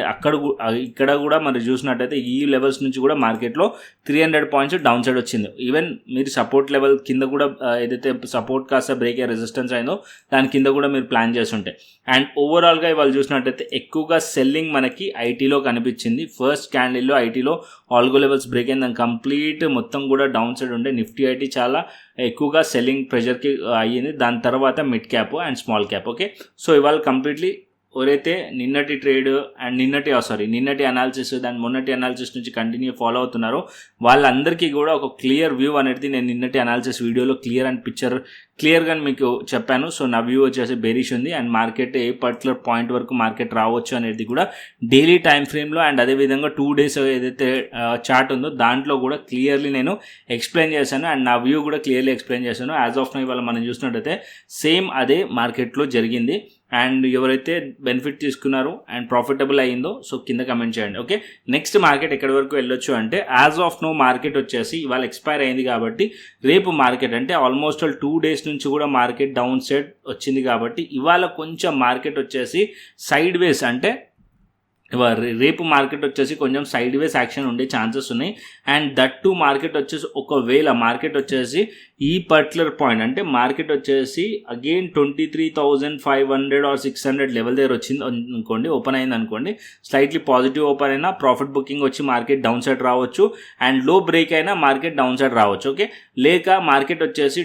ఇక్కడ కూడా మరి చూసినట్టయితే ఈ లెవెల్స్ నుంచి కూడా మార్కెట్లో 300 పాయింట్స్ డౌన్ సైడ్ వచ్చింది. ఈవెన్ మీరు సపోర్ట్ లెవెల్ కింద కూడా ఏదైతే సపోర్ట్ కాస్త బ్రేక్ అయ్యే రెసిస్టెన్స్ అయిందో దాని కింద కూడా మీరు ప్లాన్ చేస్తుంటే. అండ్ ఓవరాల్గా ఇవాళ చూసినట్టయితే ఎక్కువగా సెల్లింగ్ మనకి ఐటీలో కనిపించింది. ఫస్ట్ క్యాండిల్లో ఐటీలో ఆల్గో లెవెల్స్ బ్రేక్ అయింది, దాని కంప్లీట్ మొత్తం కూడా డౌన్ సైడ్ ఉండే. నిఫ్టీ ఐటీ చాలా ఎక్కువగా సెల్లింగ్ ప్రెషర్కి అయ్యింది. దాని తర్వాత mid cap and small cap. Okay, so ఇవాళ కంప్లీట్లీ ఎవరైతే నిన్నటి ట్రేడ్ అండ్ నిన్నటి అనాలిసిస్ దాని మొన్నటి అనాలిసిస్ నుంచి కంటిన్యూ ఫాలో అవుతున్నారో వాళ్ళందరికీ కూడా ఒక క్లియర్ వ్యూ అనేది నేను నిన్నటి అనాలిసిస్ వీడియోలో క్లియర్గా మీకు చెప్పాను. సో నా వ్యూ వచ్చేసి బెరిష్ ఉంది and market A particular point వరకు మార్కెట్ రావచ్చు అనేది కూడా డైలీ టైం ఫ్రేమ్లో అండ్ అదేవిధంగా 2 days ఏదైతే చార్ట్ ఉందో దాంట్లో కూడా క్లియర్లీ నేను ఎక్స్ప్లెయిన్ చేశాను అండ్ నా వ్యూ కూడా క్లియర్లీ ఎక్స్ప్లెయిన్ చేశాను. యాజ్ ఆఫ్ నౌ ఇవాళ మనం చూసినట్టయితే సేమ్ అదే మార్కెట్లో జరిగింది. అండ్ ఎవరైతే బెనిఫిట్ తీసుకున్నారో అండ్ ప్రాఫిటబుల్ అయ్యిందో సో కింద కమెంట్ చేయండి. ఓకే, నెక్స్ట్ మార్కెట్ ఎక్కడి వరకు వెళ్ళొచ్చు అంటే యాజ్ ఆఫ్ నో మార్కెట్ వచ్చేసి ఇవాళ ఎక్స్పైర్ అయింది కాబట్టి రేపు మార్కెట్ అంటే ఆల్మోస్ట్ 2 days నుంచి కూడా మార్కెట్ డౌన్ సైడ్ వచ్చింది కాబట్టి ఇవాళ కొంచెం మార్కెట్ వచ్చేసి సైడ్ వేస్ అంటే రేపు మార్కెట్ వచ్చేసి కొంచెం సైడ్ వేస్ యాక్షన్ ఉండే ఛాన్సెస్ ఉన్నాయి. అండ్ దట్ టు మార్కెట్ వచ్చేసి ఒకవేళ మార్కెట్ వచ్చేసి ఈ పర్టికులర్ పాయింట్ అంటే మార్కెట్ వచ్చేసి అగైన్ 23,500 or 600 లెవెల్ దగ్గర వచ్చింది అనుకోండి, ఓపెన్ అయింది అనుకోండి, స్లైట్లీ పాజిటివ్ ఓపెన్ అయినా ప్రాఫిట్ బుకింగ్ వచ్చి మార్కెట్ డౌన్ సైడ్ రావచ్చు అండ్ లో బ్రేక్ అయినా మార్కెట్ డౌన్ సైడ్ రావచ్చు. ఓకే, లేక మార్కెట్ వచ్చేసి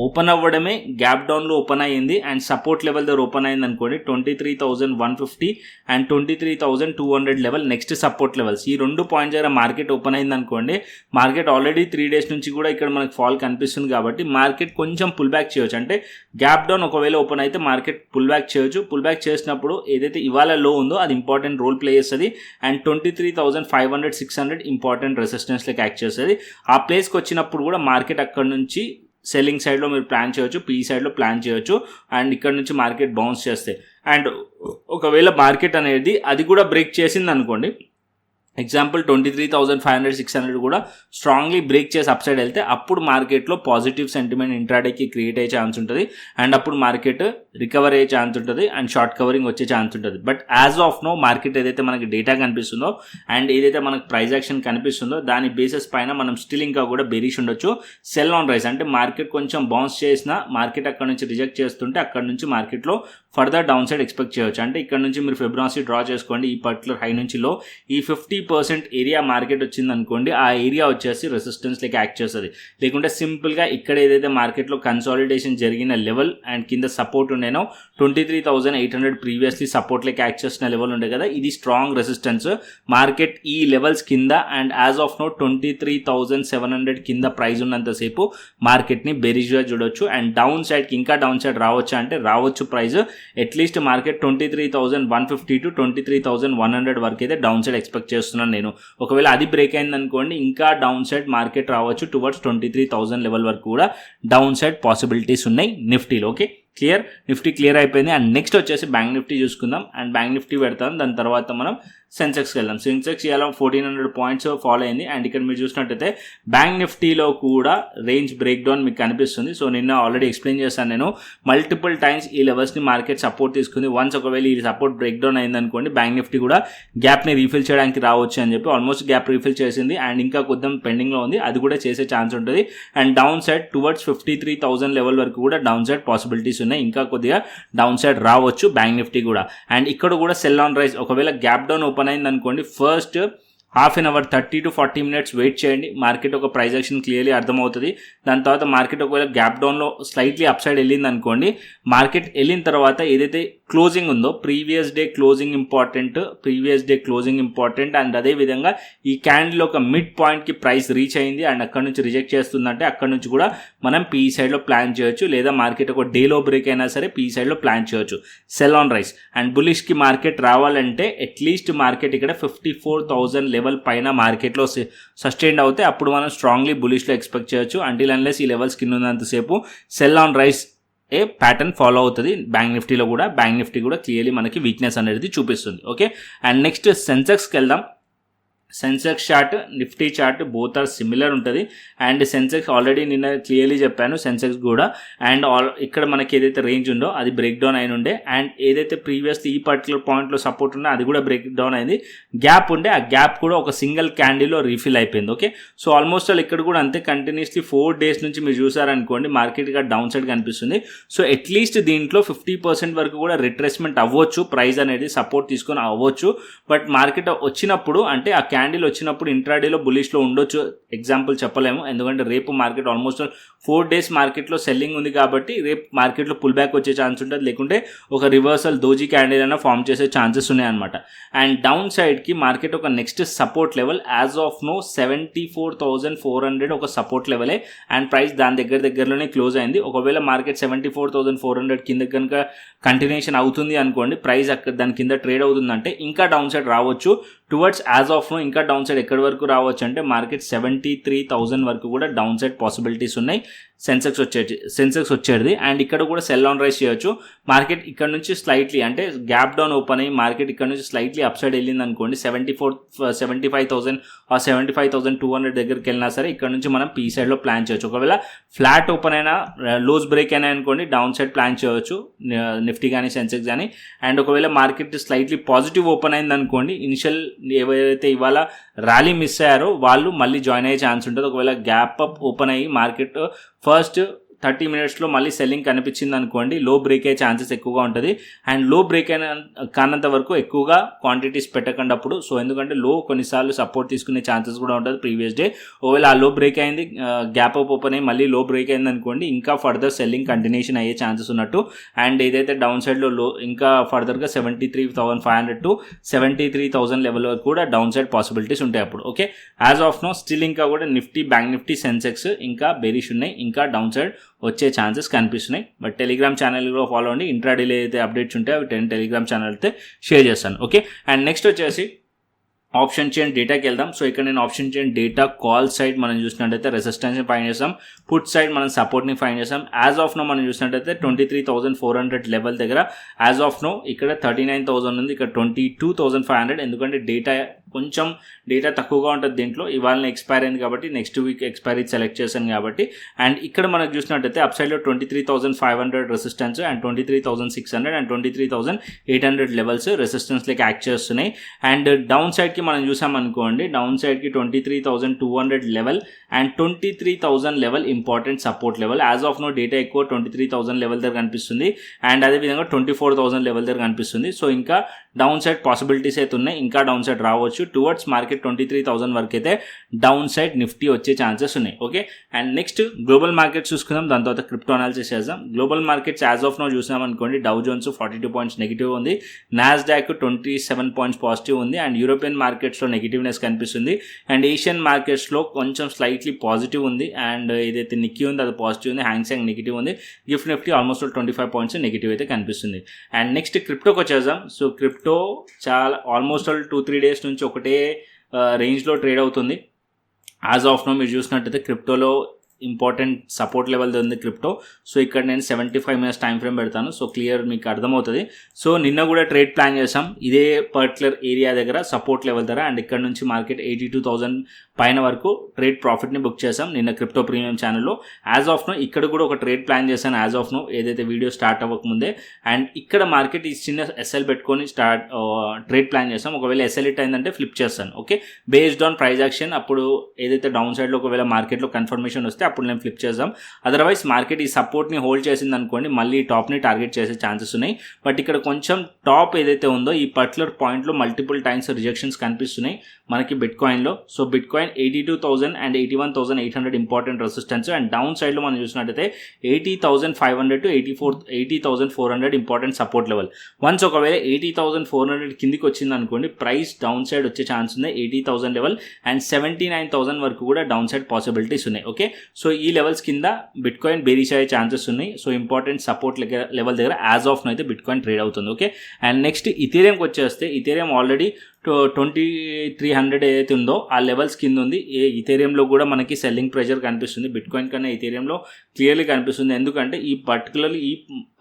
ఓపెన్ అవ్వడమే గ్యాప్ డౌన్లో ఓపెన్ అయ్యింది అండ్ సపోర్ట్ లెవెల్ దగ్గర ఓపెన్ అయింది అనుకోండి 23,150 and 23,200 level next support levels. ఈ 2 పాయింట్స్ దగ్గర మార్కెట్ ఓపెన్ అయింది అనుకోండి, మార్కెట్ ఆల్రెడీ 3 days నుంచి కూడా ఇక్కడ మనకి ఫాల్ కనిపిస్తుంది కాబట్టి మార్కెట్ కొంచెం పుల్ బ్యాక్ చేయొచ్చు. అంటే గ్యాప్ డౌన్ ఒకవేళ ఓపెన్ అయితే మార్కెట్ పుల్ బ్యాక్ చేయొచ్చు. పుల్ బ్యాక్ చేసినప్పుడు ఏదైతే ఇవాళ లో ఉందో అది ఇంపార్టెంట్ రోల్ ప్లే చేస్తుంది అండ్ 23,500 600 ఇంపార్టెంట్ రెసిస్టెన్స్ లెక్క యాక్ట్ చేస్తుంది. ఆ ప్లేస్కి వచ్చినప్పుడు కూడా మార్కెట్ అక్కడ నుంచి సెల్లింగ్ సైడ్లో మీరు ప్లాన్ చేయొచ్చు, పీ సైడ్లో ప్లాన్ చేయొచ్చు అండ్ ఇక్కడ నుంచి మార్కెట్ బౌన్స్ చేస్తే అండ్ ఒకవేళ మార్కెట్ అనేది అది కూడా బ్రేక్ చేసింది అనుకోండి, ఎగ్జాంపుల్ 23,500 600 కూడా స్ట్రాంగ్లీ బ్రేక్ చేసి అప్ సైడ్ వెళ్తే అప్పుడు మార్కెట్లో పాజిటివ్ సెంటిమెంట్ ఇంట్రాడేకి క్రియేట్ అయ్యే ఛాన్స్ ఉంటుంది అండ్ అప్పుడు మార్కెట్ రికవర్ అయ్యే ఛాన్స్ ఉంటుంది అండ్ షార్ట్ కవరింగ్ వచ్చే ఛాన్స్ ఉంటుంది. But as of now market ఏదైతే మనకి డేటా కనిపిస్తుందో అండ్ ఏదైతే మనకు ప్రైస్ యాక్షన్ కనిపిస్తుందో దాని బేసిస్ పైన మనం స్టిల్ ఇంకా కూడా బెరిష్ ఉండొచ్చు. సెల్ ఆన్ రైస్ అంటే మార్కెట్ కొంచెం బౌన్స్ చేసినా మార్కెట్ అక్కడ నుంచి రిజెక్ట్ చేస్తుంటే అక్కడ నుంచి మార్కెట్లో ఫర్దర్ డౌన్ సైడ్ ఎక్స్పెక్ట్ చేయొచ్చు. అంటే ఇక్కడ నుంచి మీరు ఫిబొనాచి డ్రా చేసుకోండి, ఈ పర్టికులర్ హై నుంచి లో ఈ 50% ఏరియా మార్కెట్ వచ్చింది అనుకోండి, ఆ ఏరియా వచ్చేసి రెసిస్టెన్స్ లెక్క యాక్ట్ చేస్తుంది. లేకుంటే సింపుల్గా ఇక్కడ ఏదైతే మార్కెట్లో కన్సాలిడేషన్ జరిగిన లెవెల్ అండ్ కింద సపోర్ట్ ఉండేనో 23,800 ప్రీవియస్లీ సపోర్ట్ లెక్క యాక్ట్ చేసిన లెవెల్ ఉండే కదా, ఇది స్ట్రాంగ్ రెసిస్టెన్స్. మార్కెట్ ఈ లెవెల్స్ కింద అండ్ యాజ్ ఆఫ్ నో 23,700 కింద ప్రైస్ ఉన్నంతసేపు మార్కెట్ని బెరిష్గా చూడొచ్చు అండ్ డౌన్ సైడ్కి ఇంకా డౌన్ సైడ్ రావచ్చు అంటే రావచ్చు. ప్రైస్ అట్లీస్ట్ మార్కెట్ 23,150 to 23,100 వరకు అయితే డౌన్ సైడ్ ఎక్స్పెక్ట్ చేస్తున్నాను నేను. ఒకవేళ అది బ్రేక్ అయింది అనుకోండి ఇంకా డౌన్ సైడ్ మార్కెట్ రావచ్చు టువర్డ్స్ 23,000 లెవెల్ వరకు కూడా డౌన్ సైడ్ పాసిబిలిటీస్ ఉన్నాయి నిఫ్టీలో. ఓకే, క్లియర్, నిఫ్టీ క్లియర్ అయిపోయింది. అండ్ నెక్స్ట్ వచ్చేసి బ్యాంక్ నిఫ్టీ చూసుకుందాం అండ్ బ్యాంక్ నిఫ్టీ పెడతాం, దాని తర్వాత మనం సెన్సెక్స్కి వెళ్దాం. సెన్సెక్స్ ఇలా 1,400 పాయింట్స్ ఫాలో అయింది అండ్ ఇక్కడ మీరు చూసినట్టయితే బ్యాంక్ నిఫ్టీలో కూడా రేంజ్ బ్రేక్ డౌన్ మీకు కనిపిస్తుంది. సో నిన్న ఆల్రెడీ ఎక్స్ప్లెయిన్ చేశాను నేను, మల్టిపుల్ టైమ్స్ ఈ లెవెల్స్ని మార్కెట్ సపోర్ట్ తీసుకుంది. వన్స్ ఒకవేళ ఈ సపోర్ట్ బ్రేక్ డౌన్ అయింది అనుకోండి బ్యాంక్ నిఫ్టీ కూడా గ్యాప్ని రీఫిల్ చేయడానికి రావచ్చు అని చెప్పి ఆల్మోస్ట్ గ్యాప్ రీఫిల్ చేసింది అండ్ ఇంకా కొద్దిగా పెండింగ్లో ఉంది, అది కూడా చేసే ఛాన్స్ ఉంటుంది. And down side towards 53,000 level వరకు కూడా డౌన్ సైడ్ పాసిబిలిటీస్ ఉన్నాయి, ఇంకా కొద్దిగా డౌన్ సైడ్ రావచ్చు బ్యాంక్ నిఫ్టీ కూడా. అండ్ ఇక్కడ కూడా సెల్ ఆన్ రైజ్, ఒకవేళ గ్యాప్ డౌన్ ఓపెన్ అయింది అనుకోండి first half an hour 30 to 40 minutes wait చేయండి, మార్కెట్ ఒక ప్రైస్ యాక్షన్ క్లియర్లీ అర్థమవుతుంది. దాని తర్వాత మార్కెట్ ఒకవేళ గ్యాప్ డౌన్లో స్లైట్లీ అప్ సైడ్ వెళ్ళింది అనుకోండి, మార్కెట్ వెళ్ళిన తర్వాత ఏదైతే క్లోజింగ్ ఉందో previous day closing important and అదేవిధంగా ఈ క్యాండిల్ ఒక మిడ్ పాయింట్కి ప్రైస్ రీచ్ అయింది అండ్ అక్కడ నుంచి రిజెక్ట్ చేస్తుందంటే అక్కడ నుంచి కూడా మనం పీ సైడ్లో ప్లాన్ చేయొచ్చు, లేదా మార్కెట్ ఒక డేలో బ్రేక్ అయినా సరే పీ సైడ్లో ప్లాన్ చేయొచ్చు. సెల్ ఆన్ రైస్ అండ్ బులిష్కి మార్కెట్ రావాలంటే అట్లీస్ట్ మార్కెట్ ఇక్కడ 54,000 లెవెల్ పైన మార్కెట్లో సస్టైన్ అవుతే అప్పుడు మనం స్ట్రాంగ్లీ బులిష్లో ఎక్స్పెక్ట్ చేయొచ్చు. అంటిల్ అన్లెస్ ఈ లెవెల్స్ కింద ఉన్నంతసేపు sell on rise a pattern follow అవుతుంది. బ్యాంక్ నిఫ్టీలో కూడా బ్యాంక్ నిఫ్టీ కూడా క్లియర్లీ మనకి వీక్నెస్ అనేది చూపిస్తుంది. ఓకే, అండ్ నెక్స్ట్ సెన్సెక్స్కి వెళ్దాం. Sensex chart Nifty chart both are similar ఉంటుంది అండ్ సెన్సెక్స్ ఆల్రెడీ నిన్న క్లియర్లీ చెప్పాను సెన్సెక్స్ కూడా. అండ్ ఇక్కడ మనకి ఏదైతే రేంజ్ ఉందో అది బ్రేక్ డౌన్ అయిన ఉండే అండ్ ఏదైతే ప్రీవియస్ ఈ పర్టికులర్ పాయింట్లో సపోర్ట్ ఉందో అది కూడా బ్రేక్ డౌన్ అయింది. గ్యాప్ ఉండే ఆ గ్యాప్ కూడా ఒక సింగిల్ క్యాండిల్లో రీఫిల్ అయిపోయింది. ఓకే, సో ఆల్మోస్ట్ ఆల్ ఇక్కడ కూడా అంతే కంటిన్యూస్లీ 4 days నుంచి మీరు చూసారనుకోండి మార్కెట్ గా డౌన్ సైడ్ కనిపిస్తుంది. సో అట్లీస్ట్ దీంట్లో 50% వరకు కూడా రిట్రేస్మెంట్ అవ్వచ్చు, ప్రైస్ అనేది సపోర్ట్ తీసుకొని అవ్వచ్చు. బట్ మార్కెట్ వచ్చినప్పుడు అంటే ఆ క్యాండిల్ వచ్చినప్పుడు ఇంట్రాడేలో బులిష్లో ఉండొచ్చు, ఎగ్జాంపుల్ చెప్పలేము, ఎందుకంటే రేపు మార్కెట్ ఆల్మోస్ట్ 4 days మార్కెట్లో సెల్లింగ్ ఉంది కాబట్టి రేపు మార్కెట్లో పుల్ బ్యాక్ వచ్చే ఛాన్స్ ఉంటుంది, లేకుంటే ఒక రివర్సల్ దోజీ క్యాండిల్ అయినా ఫామ్ చేసే ఛాన్సెస్ ఉన్నాయి అనమాట. అండ్ డౌన్ సైడ్కి మార్కెట్ ఒక next support level as of now 74,400 ఒక సపోర్ట్ లెవెలే, అండ్ ప్రైస్ దాని దగ్గరలోనే క్లోజ్ అయింది. ఒకవేళ మార్కెట్ 74,400 కింద కనుక కంటిన్యూషన్ అవుతుంది అనుకోండి, ప్రైస్ అక్కడ దాని కింద ట్రేడ్ అవుతుందంటే ఇంకా డౌన్ సైడ్ రావచ్చు టువర్డ్స్ యాజ్ ఆఫ్ నో. ఇంకా డౌన్ సైడ్ ఎక్కడి వరకు రావచ్చు అంటే మార్కెట్ 73,000 వరకు కూడా డౌన్ సైడ్ పాసిబిలిటీస్ ఉన్నాయి సెన్సెక్స్ వచ్చేది. అండ్ ఇక్కడ కూడా సెల్ ఆన్ రైజ్ చేయొచ్చు. మార్కెట్ ఇక్కడ నుంచి స్లైట్లీ అంటే గ్యాప్ డౌన్ ఓపెన్ అయ్యి మార్కెట్ ఇక్కడ నుంచి స్లైట్లీ అప్ సైడ్ వెళ్ళింది అనుకోండి, 75,000 ఆ 75,200 దగ్గరికి వెళ్ళినా సరే ఇక్కడ నుంచి మనం పీ సైడ్లో ప్లాన్ చేయొచ్చు. ఒకవేళ ఫ్లాట్ ఓపెన్ అయినా లోస్ బ్రేక్ అయినా అనుకోండి డౌన్ సైడ్ ప్లాన్ చేయవచ్చు నిఫ్టీ కానీ సెన్సెక్స్ కానీ. అండ్ ఒకవేళ మార్కెట్ స్లైట్లీ పాజిటివ్ ఓపెన్ అయింది అనుకోండి, ఇనిషియల్ ఎవరైతే ఇవాళ ర్యాలీ మిస్ అయ్యారో వాళ్ళు మళ్ళీ జాయిన్ అయ్యే ఛాన్స్ ఉంటుంది. ఒకవేళ గ్యాప్ అప్ ఓపెన్ అయ్యి మార్కెట్ ఫస్ట్ 30 minutesలో మళ్ళీ సెల్లింగ్ కనిపించింది అనుకోండి, లో బ్రేక్ అయ్యే ఛాన్సెస్ ఎక్కువగా ఉంటుంది. అండ్ లో బ్రేక్ అయిన కానంత వరకు ఎక్కువగా క్వాంటిటీస్ పెట్టకండి అప్పుడు. సో ఎందుకంటే లో కొన్నిసార్లు సపోర్ట్ తీసుకునే ఛాన్సెస్ కూడా ఉంటుంది ప్రీవియస్ డే. ఒకవేళ ఆ లో బ్రేక్ అయింది, గ్యాప్ అప్ ఓపెన్ అయ్యి మళ్ళీ లో బ్రేక్ అయింది అనుకోండి, ఇంకా ఫర్దర్ సెల్లింగ్ కంటిన్యూషన్ అయ్యే ఛాన్సెస్ ఉన్నట్టు. అండ్ ఏదైతే డౌన్ సైడ్లో లో ఇంకా ఫర్దర్గా 73,500 to 73,000 లెవెల్ వరకు కూడా డౌన్ సైడ్ పాసిబిలిటీస్ ఉంటాయి అప్పుడు. Okay, as of now still ఇంకా కూడా నిఫ్టీ, బ్యాంక్ నిఫ్టీ, సెన్సెక్స్ ఇంకా బెరిష్ ఉన్నాయి, ఇంకా డౌన్ సైడ్ వచ్చే ఛాన్సెస్ కనిపిస్తున్నాయి. బట్ టెలిగ్రామ్ ఛానల్లో ఫాలో అవ్వండి, ఇంట్రాడేలో అయితే అప్డేట్స్ ఉంటాయి అవి టెలిగ్రామ్ ఛానల్ అయితే షేర్ చేస్తాను. ఓకే, అండ్ నెక్స్ట్ వచ్చేసి ఆప్షన్ చైన్ డేటాకి వెళ్దాం. సో ఇక్కడ నేను option chain data call side మనం చూసినట్టయితే రెసిస్టెన్స్ని ఫైండ్ చేస్తాం, పుట్ సైడ్ మనం సపోర్ట్ని ఫైండ్ చేస్తాం. యాజ్ ఆఫ్ నో మనం చూసినట్టయితే 23,400 లెవెల్ దగ్గర యాజ్ ఆఫ్ నో ఇక్కడ 39,000 ఉంది, ఇక్కడ 22,500. ఎందుకంటే డేటా తక్కువగా ఉంటుంది దీంట్లో, ఇవాళ ఎక్స్పైర్ అయింది కాబట్టి నెక్స్ట్ వీక్ ఎక్స్పైరీ సెలెక్ట్ చేశాను కాబట్టి. అండ్ ఇక్కడ మనకు చూసినట్టయితే అప్ సైడ్లో 23,500 resistance and 23,600 and 23,800 levels resistance లెక్క యాక్ట్ చేస్తున్నాయి. అండ్ డౌన్ సైడ్కి మనం చూసామనుకోండి, డౌన్ సైడ్కి 23,200 level and 23,000 level important support level. As of now data ఎక్కువ 23,000 లెవెల్ దగ్గర కనిపిస్తుంది, అండ్ అదేవిధంగా 24,000 లెవెల్ దగ్గర కనిపిస్తుంది. సో ఇంకా డౌన్ సైడ్ పాసిబిలిటీస్ అయితే ఉన్నాయి, ఇంకా డౌన్ సైడ్ రావచ్చు. టువర్డ్స్ మార్కెట్ 23,000 వరకు అయితే డౌన్ సైడ్ నిఫ్టీ వచ్చే ఛాన్సెస్ ఉన్నాయి. Okay, and next global market చూసుకుందాం, దాని తర్వాత క్రిప్టో అనాలిసిస్ చేద్దాం. Global markets as of now చూసాం అనుకోండి, డౌ జోన్స్ 42 పాయింట్స్ నెగిటివ్ ఉంది, నాస్డాక్ 27 పాయింట్స్ పాజిటివ్ ఉంది, అండ్ యూరోపియన్ మార్కెట్స్లో నెగిటివ్నెస్ కనిపిస్తుంది, అండ్ ఏషియన్ మార్కెట్స్లో కొంచెం స్లైట్లీ పాజిటివ్ ఉంది, అండ్ ఏదైతే నిక్కీ ఉంది అది పాజిటివ్ ఉంది, హ్యాంగ్సెంగ్ నెగిటివ్ ఉంది, gift Nifty almost 25 points negative అయితే కనిపిస్తుంది. అండ్ నెక్స్ట్ క్రిప్టోకి వచ్చేద్దాం. సో క్రిప్టో చాలా ఆల్మోస్ట్ 2-3 days నుంచి ఒకటే రేంజ్లో ట్రేడ్ అవుతుంది. యాజ్ ఆఫ్ నో మీరు చూసినట్టయితే క్రిప్టోలో ఇంపార్టెంట్ సపోర్ట్ లెవెల్ ఉంది క్రిప్టో. సో ఇక్కడ నేను 75 minutes టైం ఫ్రేమ్ పెడతాను, సో క్లియర్ మీకు అర్థమవుతుంది. సో నిన్న కూడా ట్రేడ్ ప్లాన్ చేసాం ఇదే పర్టికులర్ ఏరియా దగ్గర సపోర్ట్ లెవెల్ దగ్గర, అండ్ ఇక్కడ నుంచి మార్కెట్ 82,000 పైన వరకు ట్రేడ్ ప్రాఫిట్ని బుక్ చేసాం నిన్న క్రిప్టో ప్రీమియం ఛానల్లో. యాజ్ ఆఫ్ నో ఇక్కడ కూడా ఒక ట్రేడ్ ప్లాన్ చేశాను యాజ్ ఆఫ్ నో ఏదైతే వీడియో స్టార్ట్ అవ్వకముందే. అండ్ ఇక్కడ మార్కెట్ ఈ చిన్న ఎస్ఎల్ పెట్టుకొని ట్రేడ్ ప్లాన్ చేసాం. ఒకవేళ ఎస్ఎల్ హిట్ అయిందంటే ఫ్లిప్ చేస్తాను. Okay, based on price action అప్పుడు ఏదైతే డౌన్ సైడ్లో ఒకవేళ మార్కెట్లో కన్ఫర్మేషన్ వస్తే అప్పుడు నేను ఫ్లిప్ చేద్దాం. అదర్వైజ్ మార్కెట్ ఈ సపోర్ట్ని హోల్డ్ చేసింది అనుకోండి, మళ్ళీ టాప్ని టార్గెట్ చేసే ఛాన్సెస్ ఉన్నాయి. బట్ ఇక్కడ కొంచెం టాప్ ఏదైతే ఉందో ఈ పర్టికులర్ పాయింట్లో మల్టిపుల్ టైమ్స్ రిజెక్షన్స్ కనిపిస్తున్నాయి మనకి బిట్కాయిన్లో. So bitcoin 82,000 and 81,800 important resistance, and down సైడ్లో మనం చూసినట్టయితే 80,500 to 80,400 important support level. Once ఒకవేళ 80,400 కిందికి వచ్చింది అనుకోండి, ప్రైస్ డౌన్ సైడ్ వచ్చే ఛాన్స్ ఉంది 80,000 లెవెల్ అండ్ 79,000 వరకు కూడా డౌన్ సైడ్ పాసిబిలిటీస్ ఉన్నాయి. ఓకే, సో ఈ లెవెల్స్ కింద బిట్కాయిన్ బేరిష్ అయ్యే ఛాన్సెస్ ఉన్నాయి. సో ఇంపార్టెంట్ సపోర్ట్ లెవెల్ దగ్గర యాజ్ ఆఫ్ నో అయితే బిట్కాయిన్ ట్రేడ్ అవుతుంది. ఓకే, అండ్ నెక్స్ట్ ఇథీరియంకి వచ్చేస్తే ఇథీరియం ఆల్రెడీ 2,300 ఏదైతే ఉందో ఆ లెవెల్స్ కింద ఉంది. ఇథేరియంలో కూడా మనకి సెల్లింగ్ ప్రెషర్ కనిపిస్తుంది, బిట్కాయిన్ కన్నా ఇథేరియంలో క్లియర్లీ కనిపిస్తుంది. ఎందుకంటే ఈ పర్టికులర్లీ ఈ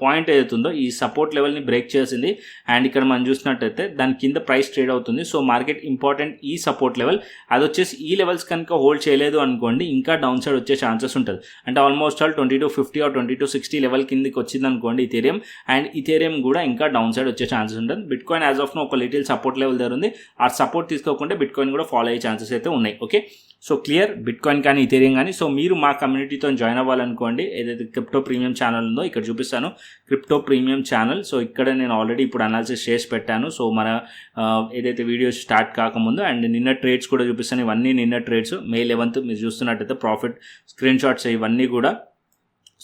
పాయింట్ ఏదైతే ఉందో ఈ సపోర్ట్ లెవెల్ని బ్రేక్ చేసింది, అండ్ ఇక్కడ మనం చూసినట్టయితే దాని కింద ప్రైస్ ట్రేడ్ అవుతుంది. సో మార్కెట్ ఇంపార్టెంట్ ఈ సపోర్ట్ లెవెల్ అది వచ్చేసి ఈ లెవెల్స్ కనుక హోల్డ్ చేయలేదు అనుకోండి, ఇంకా డౌన్ సైడ్ వచ్చే ఛాన్సెస్ ఉంటుంది. అంటే ఆల్మోస్ట్ 2250 or 2260 లెవెల్ కిందకి వచ్చింది అనుకోండి ఇథేరియం, అండ్ ఇథేరియం కూడా ఇంకా డౌన్ సైడ్ వచ్చే ఛాన్సెస్ ఉంటుంది. బిట్కాయిన్ యాజ్ ఆఫ్ నో ఒక లిటిల్ సపోర్ట్ లెవెల్ దగ్గర ఉంది, ఉంటుంది. ఆ సపోర్ట్ తీసుకోకుండా బిట్కాయిన్ కూడా ఫాలో అయ్యే ఛాన్సెస్ అయితే ఉన్నాయి. ఓకే, సో క్లియర్, బిట్కాయిన్ కానీ ఇథేరియం కానీ. సో మీరు మా కమ్యూనిటీతో జాయిన్ అవ్వాలనుకోండి, ఏదైతే క్రిప్టో ప్రీమియం ఛానల్ ఉందో ఇక్కడ చూపిస్తాను, క్రిప్టో ప్రీమియం ఛానల్. సో ఇక్కడ నేను ఆల్రెడీ ఇప్పుడు అనాలిసిస్ చేసి పెట్టాను. సో మన ఏదైతే వీడియో స్టార్ట్ కాకముందు అండ్ నిన్న ట్రేడ్స్ కూడా చూపిస్తాను. ఇవన్నీ నిన్న ట్రేడ్స్, May 11th మీరు చూస్తున్నట్టయితే ప్రాఫిట్ స్క్రీన్ షాట్స్ ఇవన్నీ కూడా.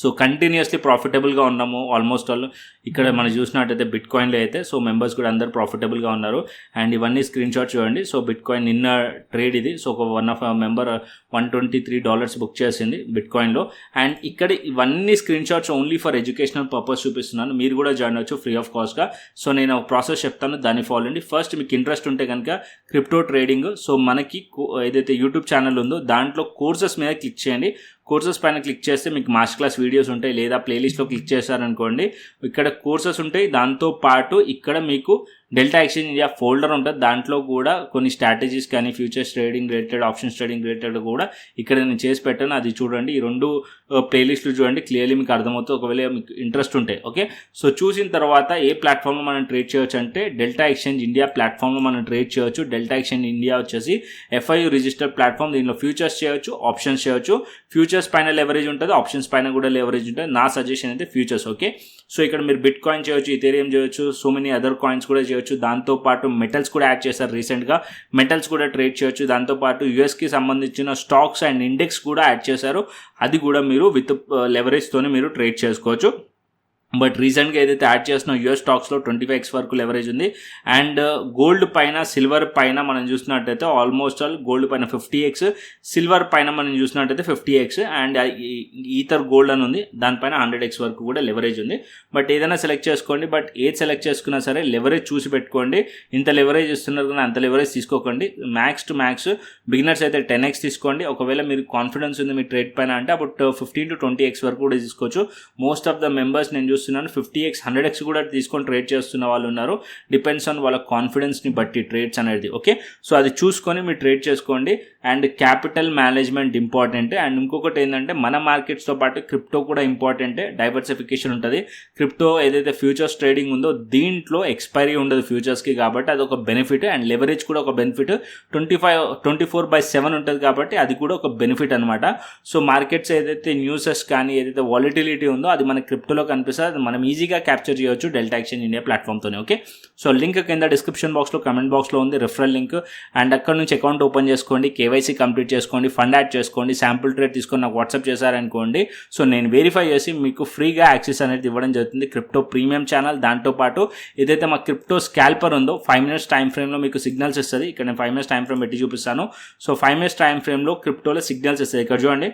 సో కంటిన్యూస్లీ ప్రాఫిటబుల్గా ఉన్నాము ఆల్మోస్ట్ ఆల్. ఇక్కడ మనం చూసినట్టయితే బిట్కాయిన్లో అయితే సో మెంబర్స్ కూడా అందరూ ప్రాఫిటబుల్గా ఉన్నారు. అండ్ ఇవన్నీ స్క్రీన్ షాట్ చూడండి. సో బిట్కాయిన్ నిన్న ట్రేడ్ ఇది. సో ఒక వన్ ఆఫ్ మెంబర్ $123 బుక్ చేసింది బిట్కాయిన్లో. అండ్ ఇక్కడ ఇవన్నీ screen shots only for educational purpose చూపిస్తున్నాను. మీరు కూడా జాయిన్ అవ్వచ్చు ఫ్రీ ఆఫ్ కాస్ట్గా. సో నేను ఒక ప్రాసెస్ చెప్తాను, దాన్ని ఫాలో అండి. ఫస్ట్ మీకు ఇంట్రెస్ట్ ఉంటే కనుక క్రిప్టో ట్రేడింగ్, సో మనకి ఏదైతే యూట్యూబ్ ఛానల్ ఉందో దాంట్లో కోర్సెస్ మీద క్లిక్ చేయండి. కోర్సెస్ పైన క్లిక్ చేస్తే మీకు మాస్టర్ క్లాస్ వీడియోస్ ఉంటాయి, లేదా ప్లేలిస్ట్లో క్లిక్ చేశారనుకోండి ఇక్కడ కోర్సెస్ ఉంటాయి. దాంతోపాటు ఇక్కడ మీకు డెల్టా ఎక్స్చేంజ్ ఇండియా ఫోల్డర్ ఉంటుంది, దాంట్లో కూడా కొన్ని స్ట్రాటజీస్ కానీ futures trading related, options trading related కూడా ఇక్కడ నేను చేసి పెట్టాను. అది చూడండి, ఈ 2 ప్లేలిస్టులు చూడండి, క్లియర్లీ మీకు అర్థమవుతుంది ఒకవేళ మీకు ఇంట్రెస్ట్ ఉంటే. ఓకే, సో చూసిన తర్వాత ఏ ప్లాట్ఫామ్లో మనం ట్రేడ్ చేయొచ్చు అంటే డెల్టా ఎక్స్చేంజ్ ఇండియా ప్లాట్ఫామ్లో మనం ట్రేడ్ చేయొచ్చు. డెల్టా ఎక్స్చేంజ్ ఇండియా వచ్చేసి FIU రిజిస్టర్డ్ ప్లాట్ఫామ్. దీనిలో ఫ్యూచర్స్ చేయొచ్చు, ఆప్షన్స్ చేయొచ్చు. ఫ్యూచర్స్ పైన లెవరేజ్ ఉంటుంది, ఆప్షన్స్ పైన కూడా లెవరేజ్ ఉంటుంది. నా సజెషన్ అయితే ఫ్యూచర్స్. ఓకే, సో ఇక్కడ మీరు బిట్ కాయిన్ చేయొచ్చు, ఇథేరియం చేయొచ్చు, సో మెనీ అదర్ కాయిన్స్ కూడా చేయొచ్చు. దాంతోపాటు మెటల్స్ కూడా యాడ్ చేశారు రీసెంట్గా, మెటల్స్ కూడా ట్రేడ్ చేయొచ్చు. దాంతోపాటు యూఎస్కి సంబంధించిన స్టాక్స్ అండ్ ఇండెక్స్ కూడా యాడ్ చేశారు, అది కూడా మీరు విత్ లెవరేజ్తోనే మీరు ట్రేడ్ చేసుకోవచ్చు. బట్ రీసెంట్గా ఏదైతే యాడ్ చేస్తున్న యూఎస్ స్టాక్స్లో 25x వరకు లెవరేజ్ ఉంది. అండ్ గోల్డ్ పైన, సిల్వర్ పైన మనం చూసినట్టయితే ఆల్మోస్ట్ ఆల్ గోల్డ్ పైన 50x, సిల్వర్ పైన మనం చూసినట్టయితే 50x, అండ్ ఈథర్ గోల్డ్ అని ఉంది, దానిపైన 100x వరకు కూడా లెవరేజ్ ఉంది. బట్ ఏదైనా సెలెక్ట్ చేసుకోండి, బట్ ఏది సెలెక్ట్ చేసుకున్నా సరే లెవరేజ్ చూసి పెట్టుకోండి. ఇంత లెవరేజ్ ఇస్తున్నారు కానీ అంత లెవరేజ్ తీసుకోకండి. మ్యాక్స్ టు మ్యాక్స్ బిగినర్స్ అయితే 10x తీసుకోండి. ఒకవేళ మీరు కాన్ఫిడెన్స్ ఉంది మీ ట్రేడ్ పైన అంటే అప్పుడు 15 to 20x వరకు కూడా తీసుకోవచ్చు. మోస్ట్ ఆఫ్ ద మెంబర్స్ నేను చూస్తున్నాను 50x 100x కూడా తీసుకొని ట్రేడ్ చేస్తున్న వాళ్ళు ఉన్నారు. డిపెండ్స్ ఆన్ వాళ్ళ కాన్ఫిడెన్స్ని బట్టి ట్రేడ్స్ అనేది. ఓకే, సో అది చూసుకొని మీరు ట్రేడ్ చేసుకోండి. And capital management important. And ఇంకొకటి ఏంటంటే మన మార్కెట్స్తో పాటు క్రిప్టో కూడా ఇంపార్టెంటే. డైవర్సిఫికేషన్ ఉంటుంది. క్రిప్టో ఏదైతే ఫ్యూచర్స్ ట్రేడింగ్ ఉందో దీంట్లో ఎక్స్పైరీ ఉండదు ఫ్యూచర్స్కి, కాబట్టి అది ఒక బెనిఫిట్. అండ్ లెవరేజ్ కూడా ఒక బెనిఫిట్. 24/7 ఉంటుంది కాబట్టి అది కూడా ఒక బెనిఫిట్ అనమాట. సో మార్కెట్స్ ఏదైతే న్యూసెస్ కానీ ఏదైతే వాలిటిలిటీ ఉందో అది మన క్రిప్టోలో కనిపిస్తుంది, అది మనం ఈజీగా క్యాప్చర్ చేయొచ్చు డెల్టా ఎక్స్చేంజ్ ఇండియా ప్లాట్ఫామ్తోనే. ఓకే, సో లింక్ కింద డిస్క్రిప్షన్ బాక్స్లో కమెంట్ బాక్స్లో ఉంది, రిఫరల్ లింక్. అండ్ అక్కడ నుంచి అకౌంట్ ఓపెన్ చేసుకోండి, KYC కంప్లీట్ చేసుకోండి, ఫండ్ యాడ్ చేసుకోండి, శాంపుల్ ట్రేడ్ తీసుకొని నాకు వాట్సాప్ చేశారనుకోండి. సో నేను వెరిఫై చేసి మీకు ఫ్రీగా యాక్సెస్ అనేది ఇవ్వడం జరుగుతుంది క్రిప్టో ప్రీమియం ఛానల్. దాంతోపాటు ఏదైతే మా క్రిప్టో స్కాల్పర్ ఉందో 5 minutes టైం ఫ్రేమ్లో మీకు సిగ్నల్స్ ఇస్తుంది. ఇక్కడ నేను 5 minutes టైం ఫ్రేమ్ పెట్టి చూపిస్తాను. సో 5 minutes టైం ఫ్రేమ్లో క్రిప్టోలో సిగ్నల్స్ ఇస్తుంది. ఇక్కడ చూడండి,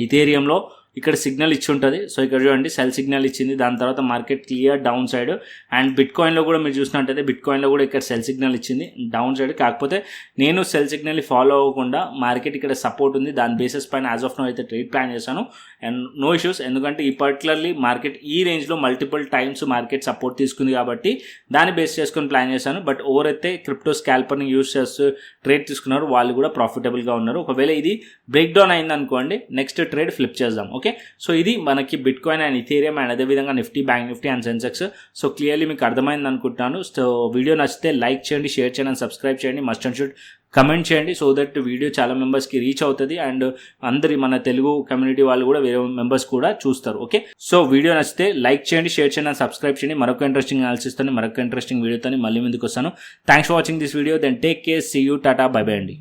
ఇథేరియంలో ఇక్కడ సిగ్నల్ ఇచ్చి ఉంటుంది. సో ఇక్కడ చూడండి సెల్ సిగ్నల్ ఇచ్చింది, దాని తర్వాత market clear down side. And బిట్కాయిన్లో కూడా మీరు చూసినట్టయితే బిట్కాయిన్లో కూడా ఇక్కడ సెల్ సిగ్నల్ ఇచ్చింది డౌన్ సైడ్. కాకపోతే నేను సెల్ సిగ్నల్ని ఫాలో అవ్వకుండా మార్కెట్ ఇక్కడ సపోర్ట్ ఉంది, దాని బేసిస్ పైన యాజ్ ఆఫ్ నో అయితే ట్రేడ్ ప్లాన్ చేశాను. అండ్ నో ఇష్యూస్, ఎందుకంటే ఈ పర్టికులర్లీ మార్కెట్ ఈ రేంజ్లో మల్టిపుల్ టైమ్స్ మార్కెట్ సపోర్ట్ తీసుకుంది కాబట్టి దాన్ని బేస్ చేసుకొని ప్లాన్ చేశాను. బట్ ఎవరైతే క్రిప్టో స్కాల్పర్ని యూజ్ చేస్తూ ట్రేడ్ తీసుకున్నారో వాళ్ళు కూడా ప్రాఫిటబుల్గా ఉన్నారు. ఒకవేళ ఇది బ్రేక్ డౌన్ అయింది అనుకోండి, నెక్స్ట్ ట్రేడ్ ఫ్లిప్ చేద్దాం. ఓకే, సో ఇది మనకి బిట్కాయిన్ అండ్ ఇథేరియం అండ్ అదేవిధంగా Nifty, bank Nifty and Sensex. So clearly మీకు అర్థమైంది అనుకుంటున్నాను. సో వీడియో నచ్చితే లైక్ చేయండి, షేర్ చేయండి అండ్ సబ్స్క్రైబ్ చేయండి. మస్ట్ అండ్ షుడ్ కమెంట్ చేయండి, సో దట్ వీడియో చాలా మెంబర్స్కి రీచ్ అవుతుంది. అండ్ అందరి మన తెలుగు కమ్యూనిటీ వాళ్ళు కూడా వేరే మెంబర్స్ కూడా చూస్తారు. ఓకే, సో వీడియో నచ్చితే లైక్ చేయండి, షేర్ చేయండి అండ్ సబ్స్క్రైబ్ చేయండి. మరొక ఇంట్రెస్టింగ్ అనాలిసిస్ తోని మరొక ఇంట్రెస్టింగ్ వీడియోతో మళ్ళీ ముందుకు వస్తాను. Thanks for watching this video. Then take care, see you, tata, bye bye అండి.